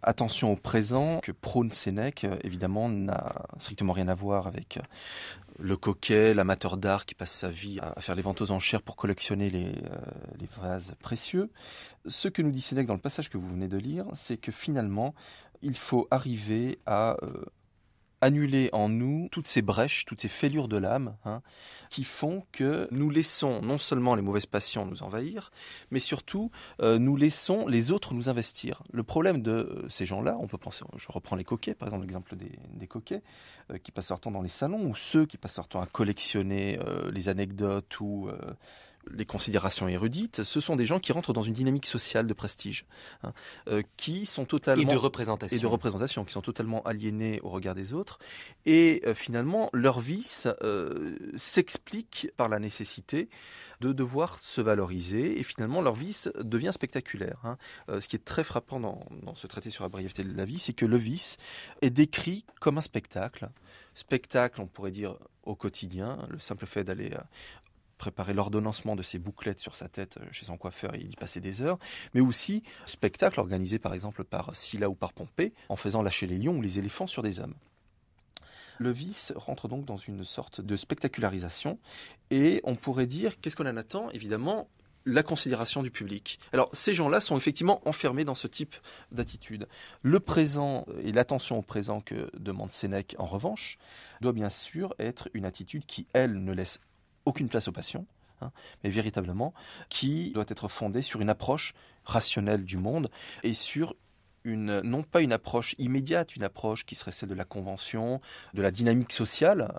attention au présent que prône Sénèque, évidemment, n'a strictement rien à voir avec le coquet, l'amateur d'art qui passe sa vie à faire les ventes aux enchères pour collectionner les vases précieux. Ce que nous dit Sénèque dans le passage que vous venez de lire, c'est que finalement, il faut arriver à annuler en nous toutes ces brèches, toutes ces fêlures de l'âme, qui font que nous laissons non seulement les mauvaises passions nous envahir, mais surtout nous laissons les autres nous investir. Le problème de ces gens-là, on peut penser, je reprends les coquets, par exemple l'exemple des coquets, qui passent leur temps dans les salons, ou ceux qui passent leur temps à collectionner les anecdotes ou les considérations érudites, ce sont des gens qui rentrent dans une dynamique sociale de prestige, qui sont totalement... Et de représentation. Qui sont totalement aliénés au regard des autres. Et finalement, leur vice s'explique par la nécessité de devoir se valoriser. Et finalement, leur vice devient spectaculaire. Ce qui est très frappant dans ce traité sur la brièveté de la vie, c'est que le vice est décrit comme un spectacle. Spectacle, on pourrait dire, au quotidien. Le simple fait d'aller... préparer l'ordonnancement de ses bouclettes sur sa tête chez son coiffeur et y passer des heures, mais aussi spectacle organisé par exemple par Sylla ou par Pompée en faisant lâcher les lions ou les éléphants sur des hommes. Le vice rentre donc dans une sorte de spectacularisation et on pourrait dire, qu'est-ce qu'on en attend ? Évidemment, la considération du public. Alors, ces gens-là sont effectivement enfermés dans ce type d'attitude. Le présent et l'attention au présent que demande Sénèque, en revanche, doit bien sûr être une attitude qui, elle, ne laisse aucune place aux passions, mais véritablement qui doit être fondée sur une approche rationnelle du monde et sur non pas une approche immédiate, une approche qui serait celle de la convention, de la dynamique sociale,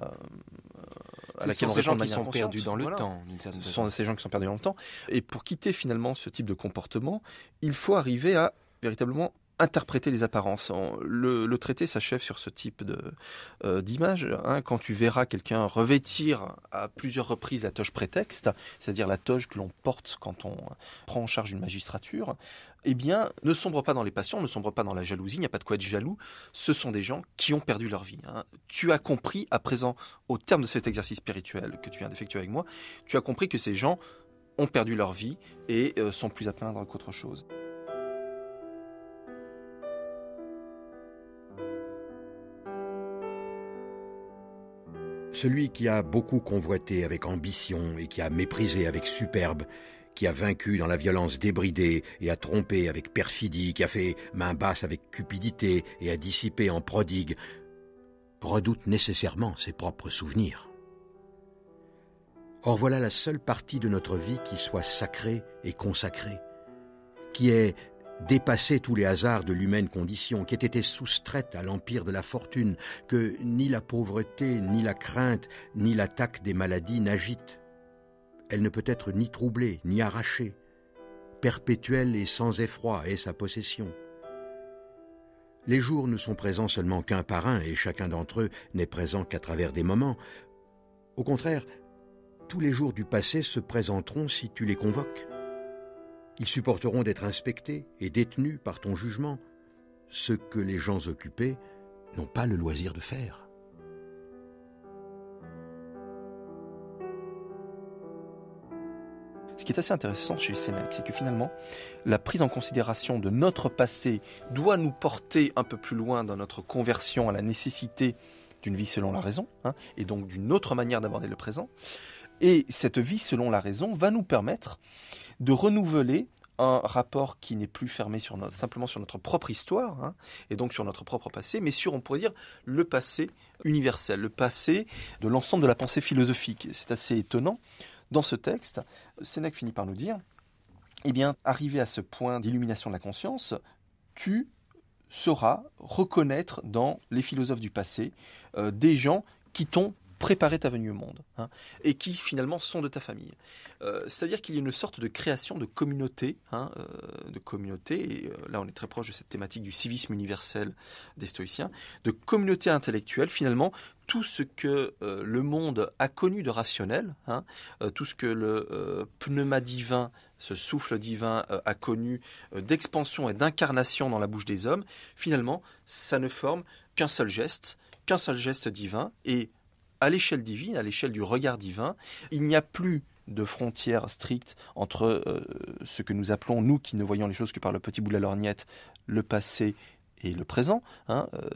à laquelle on répond de manière consciente. Perdus dans le temps. Ce sont ces gens qui sont perdus dans le temps. Et pour quitter finalement ce type de comportement, il faut arriver à véritablement interpréter les apparences. Le traité s'achève sur ce type d'image. Quand tu verras quelqu'un revêtir à plusieurs reprises la toge prétexte, c'est-à-dire la toge que l'on porte quand on prend en charge une magistrature, eh bien, ne sombre pas dans les passions, ne sombre pas dans la jalousie, il n'y a pas de quoi être jaloux. Ce sont des gens qui ont perdu leur vie. Tu as compris, à présent, au terme de cet exercice spirituel que tu viens d'effectuer avec moi, tu as compris que ces gens ont perdu leur vie et sont plus à plaindre qu'autre chose. Celui qui a beaucoup convoité avec ambition et qui a méprisé avec superbe, qui a vaincu dans la violence débridée et a trompé avec perfidie, qui a fait main basse avec cupidité et a dissipé en prodigue, redoute nécessairement ses propres souvenirs. Or voilà la seule partie de notre vie qui soit sacrée et consacrée, qui ait dépassé tous les hasards de l'humaine condition, qui ait été soustraite à l'empire de la fortune, que ni la pauvreté, ni la crainte, ni l'attaque des maladies n'agitent. Elle ne peut être ni troublée, ni arrachée. Perpétuelle et sans effroi est sa possession. Les jours ne sont présents seulement qu'un par un, et chacun d'entre eux n'est présent qu'à travers des moments. Au contraire, tous les jours du passé se présenteront si tu les convoques. Ils supporteront d'être inspectés et détenus par ton jugement, ce que les gens occupés n'ont pas le loisir de faire. Ce qui est assez intéressant chez Sénèque, c'est que finalement, la prise en considération de notre passé doit nous porter un peu plus loin dans notre conversion à la nécessité d'une vie selon la raison, et donc d'une autre manière d'aborder le présent. Et cette vie selon la raison va nous permettre de renouveler un rapport qui n'est plus fermé simplement sur notre propre histoire, et donc sur notre propre passé, mais sur, on pourrait dire, le passé universel, le passé de l'ensemble de la pensée philosophique. C'est assez étonnant. Dans ce texte, Sénèque finit par nous dire, eh bien, arrivé à ce point d'illumination de la conscience, tu sauras reconnaître dans les philosophes du passé des gens qui t'ont préparé ta venue au monde, et qui finalement sont de ta famille. C'est-à-dire qu'il y a une sorte de création de communauté, et là on est très proche de cette thématique du civisme universel des stoïciens, de communauté intellectuelle, finalement, tout ce que le monde a connu de rationnel, tout ce que le pneuma divin, ce souffle divin a connu d'expansion et d'incarnation dans la bouche des hommes, finalement, ça ne forme qu'un seul geste divin, et à l'échelle divine, à l'échelle du regard divin, il n'y a plus de frontières strictes entre ce que nous appelons, nous qui ne voyons les choses que par le petit bout de la lorgnette, le passé et le présent,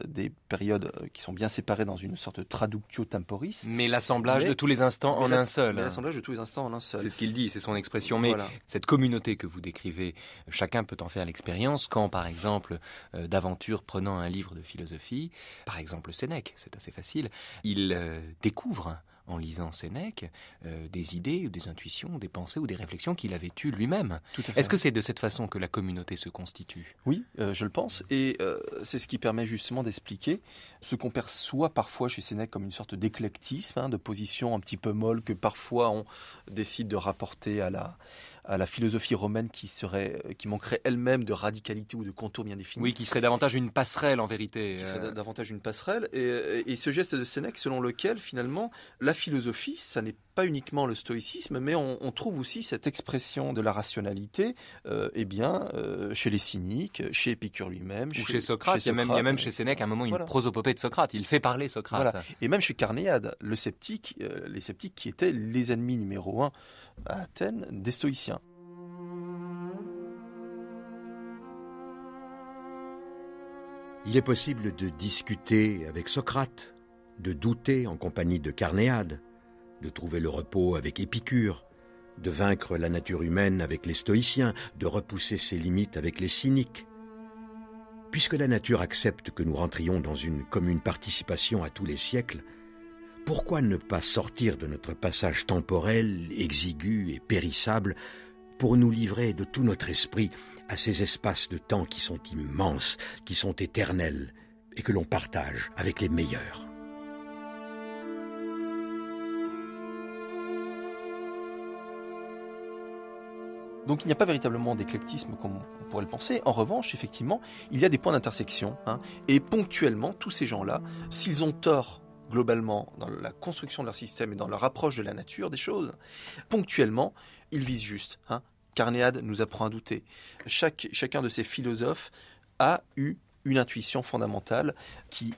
des périodes qui sont bien séparées dans une sorte de traductio temporis. Mais l'assemblage de tous les instants en un seul. Mais l'assemblage de tous les instants en un seul. C'est ce qu'il dit, c'est son expression. Mais voilà. Cette communauté que vous décrivez, chacun peut en faire l'expérience quand, par exemple, d'aventure prenant un livre de philosophie, par exemple Sénèque, c'est assez facile, il découvre en lisant Sénèque, des idées, ou des intuitions, des pensées ou des réflexions qu'il avait eues lui-même. Tout à fait. Est-ce que c'est de cette façon que la communauté se constitue ? Oui, je le pense. Et c'est ce qui permet justement d'expliquer ce qu'on perçoit parfois chez Sénèque comme une sorte d'éclectisme, de position un petit peu molle que parfois on décide de rapporter à la philosophie romaine qui manquerait elle-même de radicalité ou de contours bien définis. Oui, qui serait davantage une passerelle en vérité. Qui serait davantage une passerelle. Et ce geste de Sénèque selon lequel finalement la philosophie, ça n'est pas uniquement le stoïcisme, mais on trouve aussi cette expression de la rationalité chez les cyniques, chez Épicure lui-même. Ou chez Socrate. Il y a même chez Sénèque un moment une prosopopée de Socrate. Il fait parler Socrate. Voilà. Et même chez Carnéade, les sceptiques qui étaient les ennemis numéro 1 à Athènes des stoïciens. Il est possible de discuter avec Socrate, de douter en compagnie de Carnéade, de trouver le repos avec Épicure, de vaincre la nature humaine avec les stoïciens, de repousser ses limites avec les cyniques. Puisque la nature accepte que nous rentrions dans une commune participation à tous les siècles, pourquoi ne pas sortir de notre passage temporel, exigu et périssable, pour nous livrer de tout notre esprit à ces espaces de temps qui sont immenses, qui sont éternels, et que l'on partage avec les meilleurs. Donc il n'y a pas véritablement d'éclectisme comme on pourrait le penser. En revanche, effectivement, il y a des points d'intersection. Et ponctuellement, tous ces gens-là, s'ils ont tort globalement dans la construction de leur système et dans leur approche de la nature des choses, ponctuellement, ils visent juste. Carnéade nous apprend à douter. Chacun de ces philosophes a eu une intuition fondamentale qui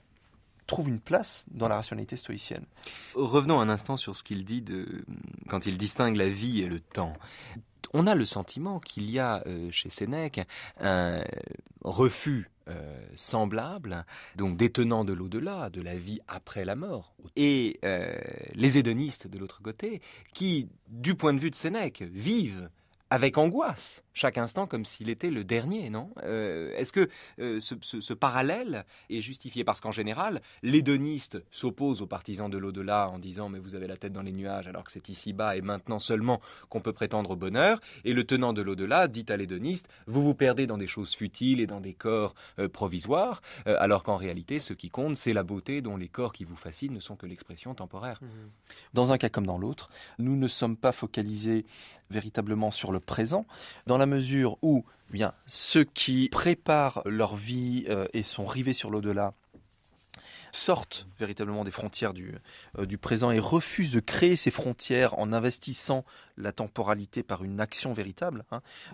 trouve une place dans la rationalité stoïcienne. Revenons un instant sur ce qu'il dit quand il distingue la vie et le temps. On a le sentiment qu'il y a chez Sénèque un refus semblable, donc des tenants de l'au-delà, de la vie après la mort, et les hédonistes de l'autre côté, qui, du point de vue de Sénèque, vivent avec angoisse, chaque instant comme s'il était le dernier, non ? Est-ce que ce parallèle est justifié ? Parce qu'en général, l'hédoniste s'oppose aux partisans de l'au-delà en disant « mais vous avez la tête dans les nuages alors que c'est ici-bas et maintenant seulement qu'on peut prétendre au bonheur », et le tenant de l'au-delà dit à l'hédoniste « vous vous perdez dans des choses futiles et dans des corps provisoires, alors qu'en réalité, ce qui compte, c'est la beauté dont les corps qui vous fascinent ne sont que l'expression temporaire. » Dans un cas comme dans l'autre, nous ne sommes pas focalisés véritablement sur le présent, dans la mesure où ceux qui préparent leur vie et sont rivés sur l'au-delà sortent véritablement des frontières du présent et refusent de créer ces frontières en investissant la temporalité par une action véritable,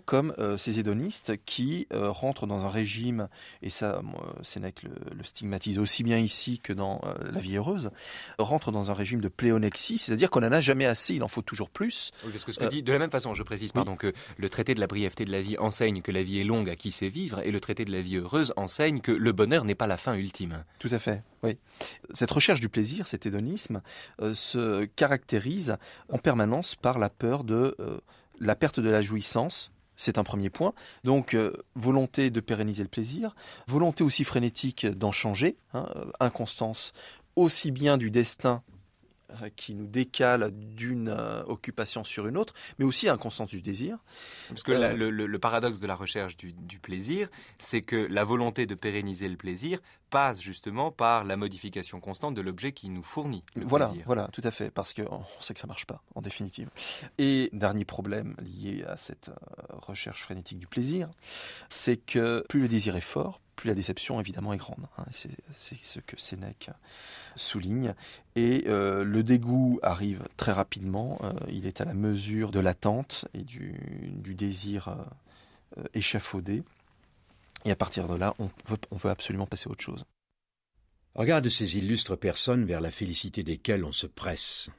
comme ces hédonistes qui rentrent dans un régime, et ça Sénèque le stigmatise aussi bien ici que dans La vie heureuse, rentrent dans un régime de pléonexie, c'est-à-dire qu'on n'en a jamais assez, il en faut toujours plus. Oui, parce que ce que dit, de la même façon, je précise, que le traité de la brièveté de la vie enseigne que la vie est longue à qui sait vivre, et le traité de la vie heureuse enseigne que le bonheur n'est pas la fin ultime. Tout à fait, oui. Cette recherche du plaisir, cet hédonisme, se caractérise en permanence par la peur de la perte de la jouissance. C'est un premier point. Donc, volonté de pérenniser le plaisir, volonté aussi frénétique d'en changer, inconstance aussi bien du destin qui nous décale d'une occupation sur une autre, mais aussi inconstance du désir. Parce que le paradoxe de la recherche du plaisir, c'est que la volonté de pérenniser le plaisir passe justement par la modification constante de l'objet qui nous fournit le plaisir. Voilà, tout à fait, parce qu'on sait que ça ne marche pas, en définitive. Et dernier problème lié à cette recherche frénétique du plaisir, c'est que plus le désir est fort, plus la déception évidemment est grande. C'est ce que Sénèque souligne. Et le dégoût arrive très rapidement. Il est à la mesure de l'attente et du désir échafaudé. Et à partir de là, on veut absolument passer à autre chose. Regarde ces illustres personnes vers la félicité desquelles on se presse.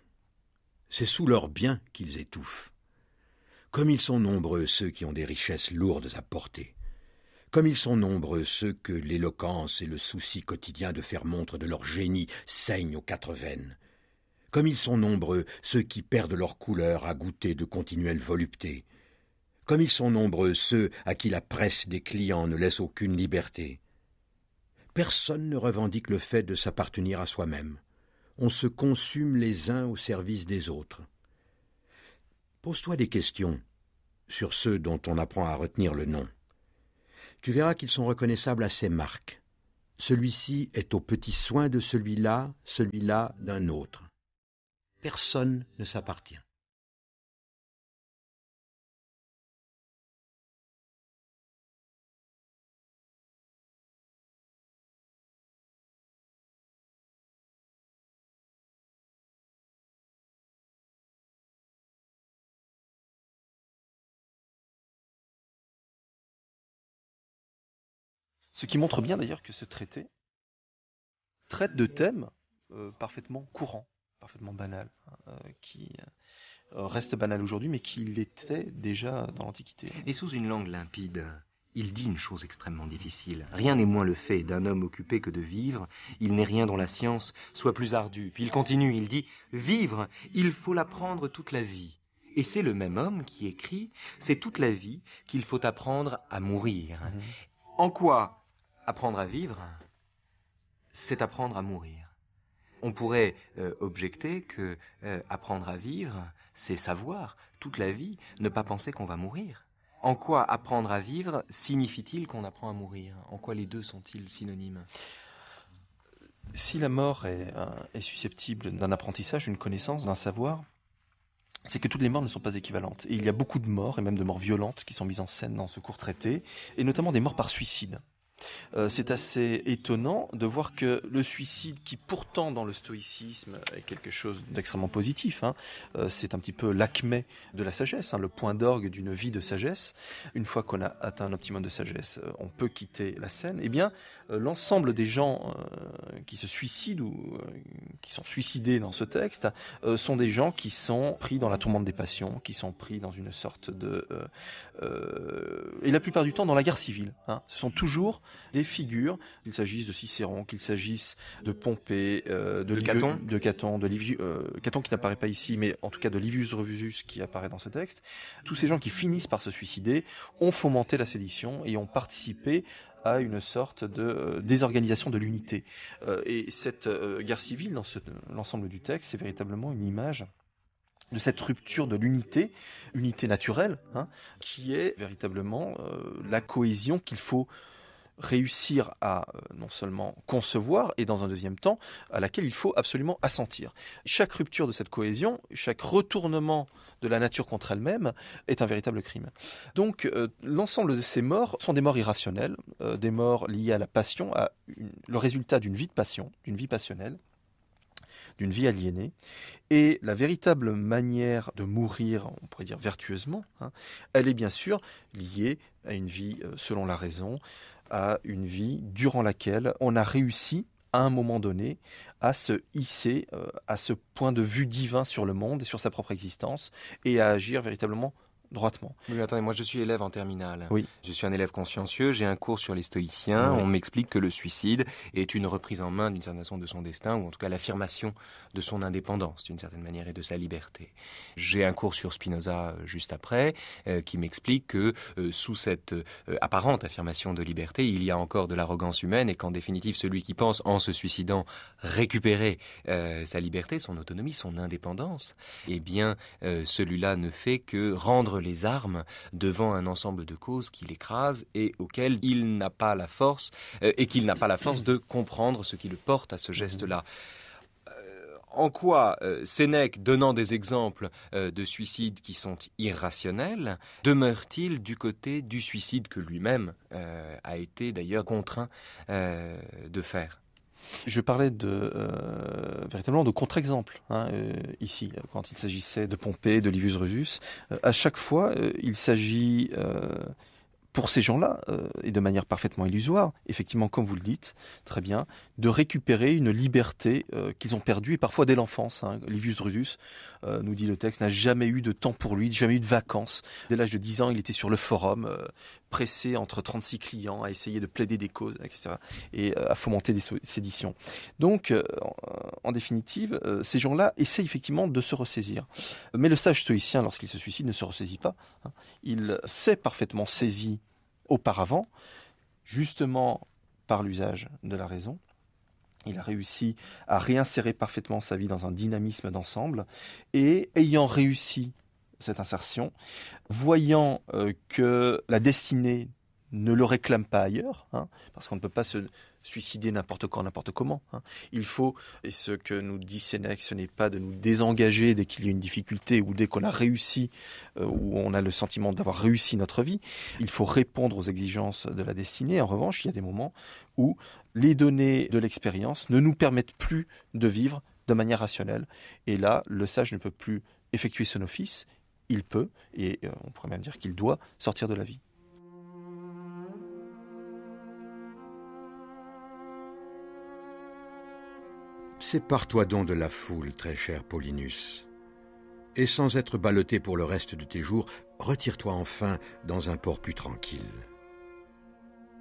C'est sous leurs biens qu'ils étouffent. Comme ils sont nombreux ceux qui ont des richesses lourdes à porter. Comme ils sont nombreux ceux que l'éloquence et le souci quotidien de faire montre de leur génie saignent aux 4 veines. Comme ils sont nombreux ceux qui perdent leur couleur à goûter de continuelles voluptés. Comme ils sont nombreux ceux à qui la presse des clients ne laisse aucune liberté. Personne ne revendique le fait de s'appartenir à soi-même. on se consume les uns au service des autres. Pose-toi des questions sur ceux dont on apprend à retenir le nom. Tu verras qu'ils sont reconnaissables à ces marques. Celui-ci est aux petits soins de celui-là d'un autre. Personne ne s'appartient. Ce qui montre bien d'ailleurs que ce traité traite de thèmes parfaitement courants, parfaitement banals, qui restent banals aujourd'hui, mais qui l'étaient déjà dans l'Antiquité. Et sous une langue limpide, il dit une chose extrêmement difficile. Rien n'est moins le fait d'un homme occupé que de vivre. Il n'est rien dont la science soit plus ardue. Puis il continue, il dit « Vivre, il faut l'apprendre toute la vie ». Et c'est le même homme qui écrit « C'est toute la vie qu'il faut apprendre à mourir ». En quoi apprendre à vivre, c'est apprendre à mourir. On pourrait objecter que apprendre à vivre, c'est savoir toute la vie, ne pas penser qu'on va mourir. En quoi apprendre à vivre signifie-t-il qu'on apprend à mourir? En quoi les deux sont-ils synonymes? Si la mort est susceptible d'un apprentissage, d'une connaissance, d'un savoir, c'est que toutes les morts ne sont pas équivalentes. Et il y a beaucoup de morts, et même de morts violentes, qui sont mises en scène dans ce court traité, et notamment des morts par suicide. C'est assez étonnant de voir que le suicide, qui pourtant dans le stoïcisme est quelque chose d'extrêmement positif, c'est un petit peu l'acmé de la sagesse, le point d'orgue d'une vie de sagesse. Une fois qu'on a atteint un optimum de sagesse, on peut quitter la scène. Eh bien, l'ensemble des gens qui se suicident ou qui sont suicidés dans ce texte sont des gens qui sont pris dans la tourmente des passions, qui sont pris dans une sorte de... et la plupart du temps dans la guerre civile. Ce sont toujours des figures, qu'il s'agisse de Cicéron, qu'il s'agisse de Pompée, de Caton, de Livius, Caton qui n'apparaît pas ici, mais en tout cas de Livius Drusus qui apparaît dans ce texte. Tous ces gens qui finissent par se suicider ont fomenté la sédition et ont participé à une sorte de désorganisation de l'unité. Et cette guerre civile, dans l'ensemble du texte, c'est véritablement une image de cette rupture de l'unité, unité naturelle, qui est véritablement la cohésion qu'il faut réussir à non seulement concevoir, et dans un deuxième temps, à laquelle il faut absolument assentir. Chaque rupture de cette cohésion, chaque retournement de la nature contre elle-même est un véritable crime. Donc l'ensemble de ces morts sont des morts irrationnelles, des morts liées à la passion, le résultat d'une vie de passion, d'une vie passionnelle, d'une vie aliénée. Et la véritable manière de mourir, on pourrait dire vertueusement, elle est bien sûr liée à une vie selon la raison, à une vie durant laquelle on a réussi, à un moment donné, à se hisser à ce point de vue divin sur le monde et sur sa propre existence, et à agir véritablement droitement. Oui, attendez, moi je suis élève en terminale. Oui. Je suis un élève consciencieux, j'ai un cours sur les stoïciens, on m'explique que le suicide est une reprise en main d'une certaine façon de son destin, ou en tout cas l'affirmation de son indépendance d'une certaine manière et de sa liberté. J'ai un cours sur Spinoza juste après, qui m'explique que sous cette apparente affirmation de liberté, il y a encore de l'arrogance humaine, et qu'en définitive celui qui pense en se suicidant récupérer sa liberté, son autonomie, son indépendance, eh bien celui-là ne fait que rendre les armes devant un ensemble de causes qui l'écrasent et auxquelles il n'a pas la force et qu'il n'a pas la force de comprendre ce qui le porte à ce geste-là. En quoi Sénèque, donnant des exemples de suicides qui sont irrationnels, demeure-t-il du côté du suicide que lui-même a été d'ailleurs contraint de faire ? Je parlais véritablement de contre-exemples ici, quand il s'agissait de Pompée, de Livius Drusus. À chaque fois, il s'agit, pour ces gens-là, et de manière parfaitement illusoire, effectivement, comme vous le dites, très bien, de récupérer une liberté qu'ils ont perdue, et parfois dès l'enfance. Livius Drusus, nous dit le texte, n'a jamais eu de temps pour lui, jamais eu de vacances. Dès l'âge de 10 ans, il était sur le forum, pressé entre 36 clients, à essayer de plaider des causes, etc., et à fomenter des séditions. Donc, en définitive, ces gens-là essaient effectivement de se ressaisir. Mais le sage stoïcien, lorsqu'il se suicide, ne se ressaisit pas. Il s'est parfaitement saisi auparavant, justement par l'usage de la raison, Il a réussi à réinsérer parfaitement sa vie dans un dynamisme d'ensemble. Et ayant réussi cette insertion, voyant que la destinée ne le réclame pas ailleurs, parce qu'on ne peut pas se suicider n'importe quand, n'importe comment. Il faut, et ce que nous dit Sénèque, ce n'est pas de nous désengager dès qu'il y a une difficulté ou dès qu'on a réussi, ou on a le sentiment d'avoir réussi notre vie. Il faut répondre aux exigences de la destinée. En revanche, il y a des moments où les données de l'expérience ne nous permettent plus de vivre de manière rationnelle. Et là, le sage ne peut plus effectuer son office. Il peut, et on pourrait même dire qu'il doit, sortir de la vie. Sépare-toi donc de la foule, très cher Paulinus. Et sans être ballotté pour le reste de tes jours, retire-toi enfin dans un port plus tranquille.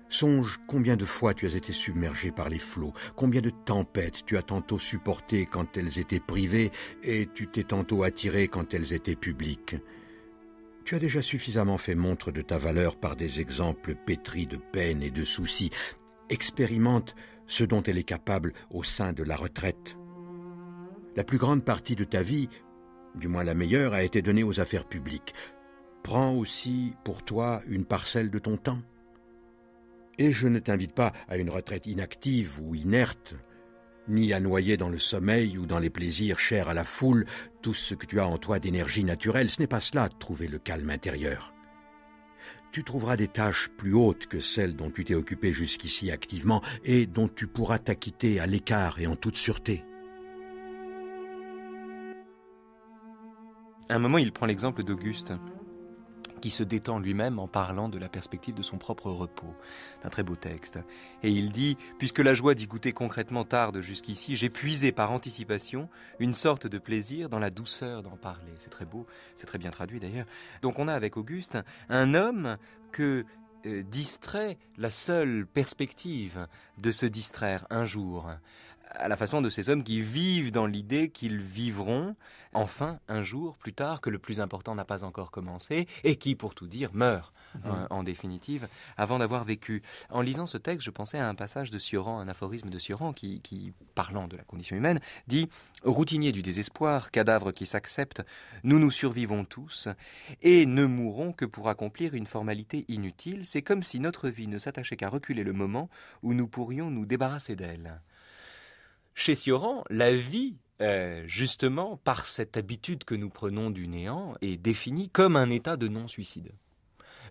Songe combien de fois tu as été submergé par les flots, combien de tempêtes tu as tantôt supportées quand elles étaient privées et tu t'es tantôt attiré quand elles étaient publiques. Tu as déjà suffisamment fait montre de ta valeur par des exemples pétris de peine et de soucis. Expérimente ce dont elle est capable au sein de la retraite. La plus grande partie de ta vie, du moins la meilleure, a été donnée aux affaires publiques. Prends aussi pour toi une parcelle de ton temps. Et je ne t'invite pas à une retraite inactive ou inerte, ni à noyer dans le sommeil ou dans les plaisirs chers à la foule tout ce que tu as en toi d'énergie naturelle. Ce n'est pas cela, trouver le calme intérieur. Tu trouveras des tâches plus hautes que celles dont tu t'es occupé jusqu'ici activement et dont tu pourras t'acquitter à l'écart et en toute sûreté. À un moment, il prend l'exemple d'Auguste, qui se détend lui-même en parlant de la perspective de son propre repos. C'est un très beau texte. Et il dit « Puisque la joie d'y goûter concrètement tarde jusqu'ici, j'ai puisé par anticipation une sorte de plaisir dans la douceur d'en parler. » C'est très beau, c'est très bien traduit d'ailleurs. Donc on a avec Auguste un homme que distrait la seule perspective de se distraire un jour, à la façon de ces hommes qui vivent dans l'idée qu'ils vivront enfin un jour plus tard, que le plus important n'a pas encore commencé, et qui, pour tout dire, meurent en définitive, avant d'avoir vécu. En lisant ce texte, je pensais à un passage de Sioran, un aphorisme de Sioran qui parlant de la condition humaine, dit « Routinier du désespoir, cadavre qui s'accepte, nous nous survivons tous, et ne mourrons que pour accomplir une formalité inutile. C'est comme si notre vie ne s'attachait qu'à reculer le moment où nous pourrions nous débarrasser d'elle. » Chez Sioran, la vie, justement, par cette habitude que nous prenons du néant, est définie comme un état de non-suicide.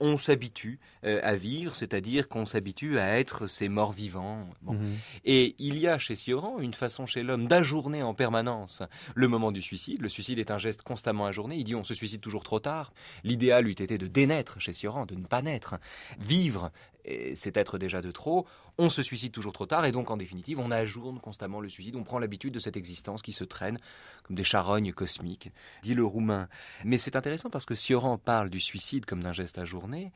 On s'habitue à vivre, c'est-à-dire qu'on s'habitue à être ces morts vivants. Bon. Et il y a chez Sioran une façon chez l'homme d'ajourner en permanence le moment du suicide. Le suicide est un geste constamment ajourné. Il dit on se suicide toujours trop tard. L'idéal eût été de dénaître chez Sioran, de ne pas naître. Vivre, c'est être déjà de trop. On se suicide toujours trop tard et donc en définitive on ajourne constamment le suicide. On prend l'habitude de cette existence qui se traîne comme des charognes cosmiques, dit le Roumain. Mais c'est intéressant parce que Sioran parle du suicide comme d'un geste ajourné,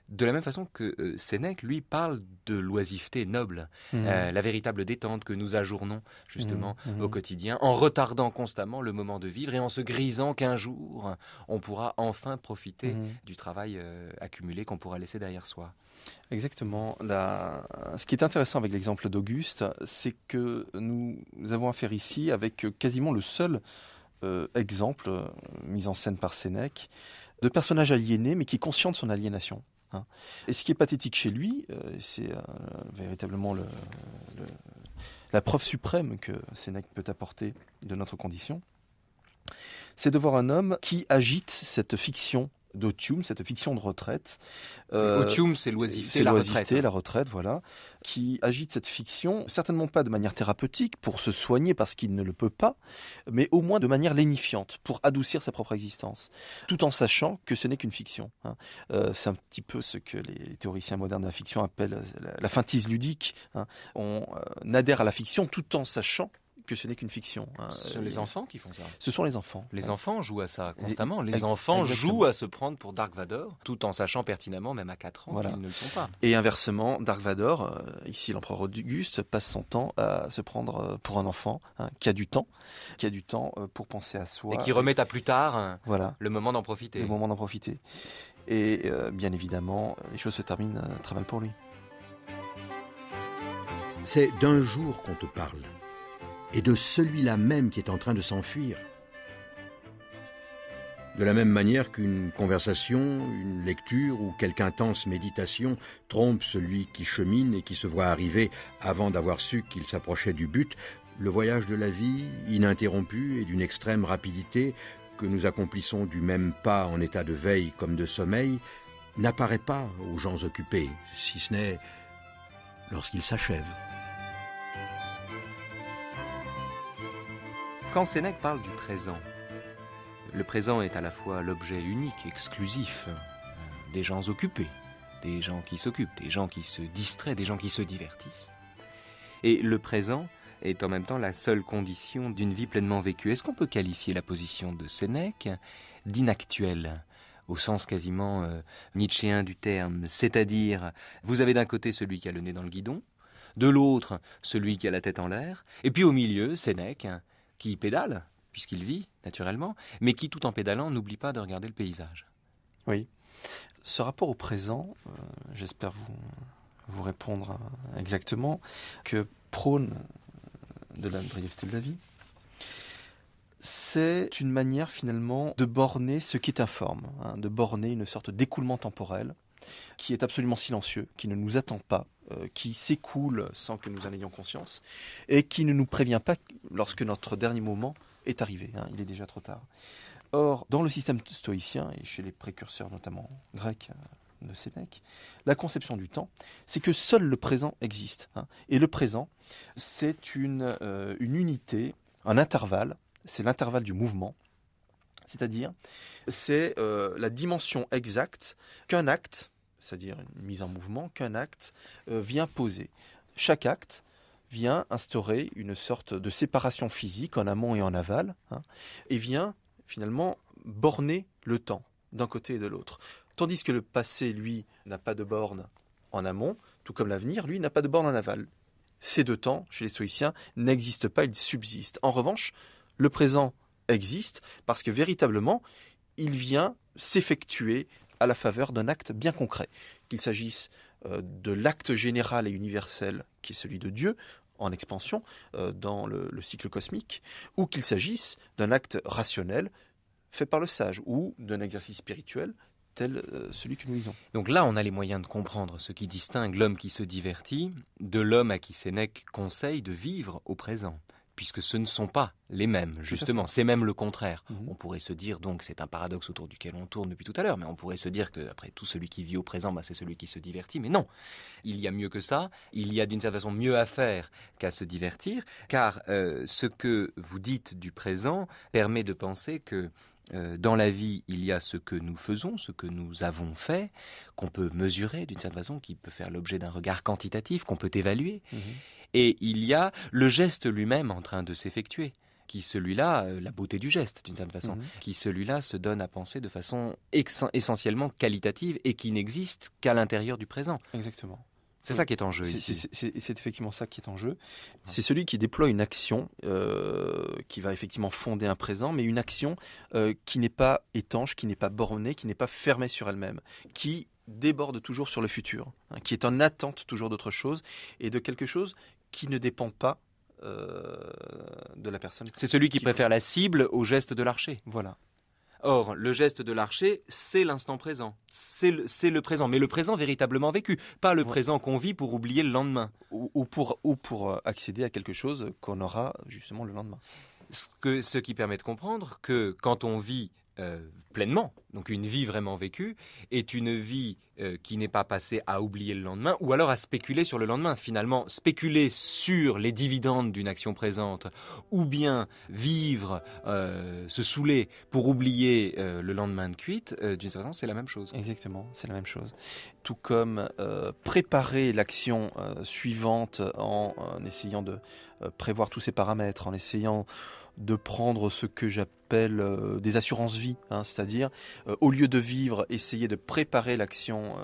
de la même façon que Sénèque, lui, parle de l'oisiveté noble, la véritable détente que nous ajournons justement au quotidien, en retardant constamment le moment de vivre et en se grisant qu'un jour, on pourra enfin profiter du travail accumulé qu'on pourra laisser derrière soi. Exactement. Ce qui est intéressant avec l'exemple d'Auguste, c'est que nous avons affaire ici avec quasiment le seul exemple mis en scène par Sénèque de personnage aliéné mais qui est conscient de son aliénation. Et ce qui est pathétique chez lui, c'est véritablement la preuve suprême que Sénèque peut apporter de notre condition, c'est de voir un homme qui agite cette fiction d'otium, cette fiction de retraite. Otium, c'est l'oisiveté, la retraite, voilà, qui agite cette fiction, certainement pas de manière thérapeutique, pour se soigner parce qu'il ne le peut pas, mais au moins de manière lénifiante, pour adoucir sa propre existence, tout en sachant que ce n'est qu'une fiction. C'est un petit peu ce que les théoriciens modernes de la fiction appellent la feintise ludique. On adhère à la fiction tout en sachant que ce n'est qu'une fiction. Ce sont les enfants qui font ça. Ce sont les enfants. Les enfants jouent à ça constamment. Les enfants jouent à se prendre pour Dark Vador, tout en sachant pertinemment, même à 4 ans, qu'ils ne le sont pas. Et inversement, Dark Vador, ici l'empereur Auguste, passe son temps à se prendre pour un enfant qui a du temps pour penser à soi. Et qui remet à plus tard le moment d'en profiter. Le moment d'en profiter. Et bien évidemment, les choses se terminent très mal pour lui. C'est d'un jour qu'on te parle, et de celui-là même qui est en train de s'enfuir. De la même manière qu'une conversation, une lecture ou quelque intense méditation trompe celui qui chemine et qui se voit arriver avant d'avoir su qu'il s'approchait du but, le voyage de la vie, ininterrompu et d'une extrême rapidité, que nous accomplissons du même pas en état de veille comme de sommeil, n'apparaît pas aux gens occupés, si ce n'est lorsqu'il s'achève. Quand Sénèque parle du présent, le présent est à la fois l'objet unique, exclusif des gens occupés, des gens qui s'occupent, des gens qui se distraient, des gens qui se divertissent. Et le présent est en même temps la seule condition d'une vie pleinement vécue. Est-ce qu'on peut qualifier la position de Sénèque d'inactuelle, au sens quasiment nietzschéen du terme, c'est-à-dire vous avez d'un côté celui qui a le nez dans le guidon, de l'autre celui qui a la tête en l'air, et puis au milieu Sénèque qui pédale, puisqu'il vit naturellement, mais qui tout en pédalant n'oublie pas de regarder le paysage. Oui. Ce rapport au présent, j'espère vous répondre exactement, que prône de la brièveté de la vie, c'est une manière finalement de borner ce qui est informe, de borner une sorte d'écoulement temporel qui est absolument silencieux, qui ne nous attend pas, qui s'écoule sans que nous en ayons conscience, et qui ne nous prévient pas lorsque notre dernier moment est arrivé, il est déjà trop tard. Or, dans le système stoïcien, et chez les précurseurs notamment grecs de Sénèque, la conception du temps, c'est que seul le présent existe. Et le présent, c'est une unité, un intervalle, c'est l'intervalle du mouvement, c'est-à-dire c'est la dimension exacte qu'un acte, c'est-à-dire une mise en mouvement, qu'un acte vient poser. Chaque acte vient instaurer une sorte de séparation physique en amont et en aval, et vient finalement borner le temps d'un côté et de l'autre. Tandis que le passé, lui, n'a pas de borne en amont, tout comme l'avenir, lui, n'a pas de borne en aval. Ces deux temps, chez les stoïciens, n'existent pas, ils subsistent. En revanche, le présent existe parce que véritablement, il vient s'effectuer à la faveur d'un acte bien concret. Qu'il s'agisse de l'acte général et universel qui est celui de Dieu, en expansion dans le cycle cosmique, ou qu'il s'agisse d'un acte rationnel fait par le sage, ou d'un exercice spirituel tel celui que nous lisons. Donc là, on a les moyens de comprendre ce qui distingue l'homme qui se divertit de l'homme à qui Sénèque conseille de vivre au présent, puisque ce ne sont pas les mêmes, justement, c'est même le contraire. On pourrait se dire, donc, c'est un paradoxe autour duquel on tourne depuis tout à l'heure, mais on pourrait se dire qu'après tout, celui qui vit au présent, c'est celui qui se divertit, mais non, il y a mieux que ça, il y a d'une certaine façon mieux à faire qu'à se divertir, car ce que vous dites du présent permet de penser que dans la vie, il y a ce que nous faisons, ce que nous avons fait, qu'on peut mesurer d'une certaine façon, qui peut faire l'objet d'un regard quantitatif, qu'on peut évaluer. Et il y a le geste lui-même en train de s'effectuer, qui celui-là, la beauté du geste d'une certaine façon, qui celui-là se donne à penser de façon essentiellement qualitative et qui n'existe qu'à l'intérieur du présent. Exactement. C'est ça qui est en jeu ici. C'est effectivement ça qui est en jeu. C'est celui qui déploie une action qui va effectivement fonder un présent, mais une action qui n'est pas étanche, qui n'est pas bornée, qui n'est pas fermée sur elle-même, qui déborde toujours sur le futur, qui est en attente toujours d'autre chose et de quelque chose qui ne dépend pas de la personne. C'est celui qui préfère la cible au geste de l'archer. Voilà. Or, le geste de l'archer, c'est l'instant présent. C'est le présent, mais le présent véritablement vécu, pas le présent qu'on vit pour oublier le lendemain. Ou pour accéder à quelque chose qu'on aura justement le lendemain. Ce qui permet de comprendre que quand on vit pleinement, donc une vie vraiment vécue, est une vie qui n'est pas passée à oublier le lendemain ou alors à spéculer sur le lendemain. Finalement, spéculer sur les dividendes d'une action présente ou bien vivre, se saouler pour oublier le lendemain de cuite, d'une certaine façon, c'est la même chose. Exactement, c'est la même chose. Tout comme préparer l'action suivante en essayant de prévoir tous ses paramètres, en essayant de prendre ce que j'appelle des assurances-vie, c'est-à-dire au lieu de vivre, essayer de préparer l'action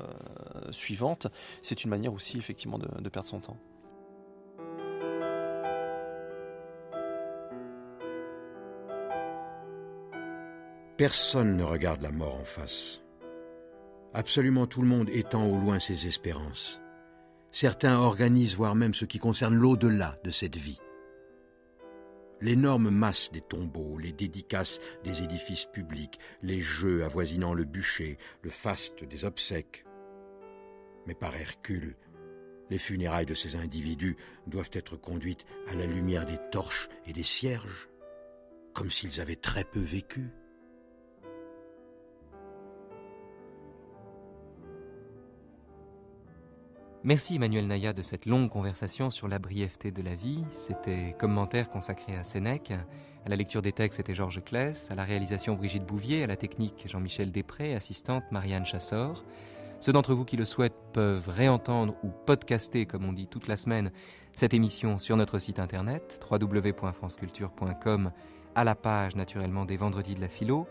suivante, c'est une manière aussi effectivement de perdre son temps. Personne ne regarde la mort en face. Absolument tout le monde étend au loin ses espérances. Certains organisent voire même ce qui concerne l'au-delà de cette vie. L'énorme masse des tombeaux, les dédicaces des édifices publics, les jeux avoisinant le bûcher, le faste des obsèques. Mais par Hercule, les funérailles de ces individus doivent être conduites à la lumière des torches et des cierges, comme s'ils avaient très peu vécu. Merci Emmanuel Naya de cette longue conversation sur la brièveté de la vie. C'était commentaire consacré à Sénèque. À la lecture des textes, c'était Georges Claes. À la réalisation, Brigitte Bouvier. À la technique, Jean-Michel Després. Assistante, Marianne Chassor. Ceux d'entre vous qui le souhaitent peuvent réentendre ou podcaster, comme on dit toute la semaine, cette émission sur notre site internet www.franceculture.com, à la page naturellement des Vendredis de la Philo.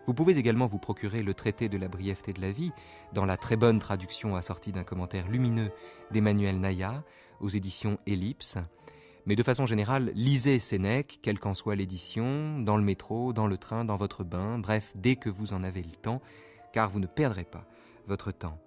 Vous pouvez également vous procurer le traité de la brièveté de la vie dans la très bonne traduction assortie d'un commentaire lumineux d'Emmanuel Naya aux éditions Ellipse. Mais de façon générale, lisez Sénèque, quelle qu'en soit l'édition, dans le métro, dans le train, dans votre bain, bref, dès que vous en avez le temps, car vous ne perdrez pas votre temps.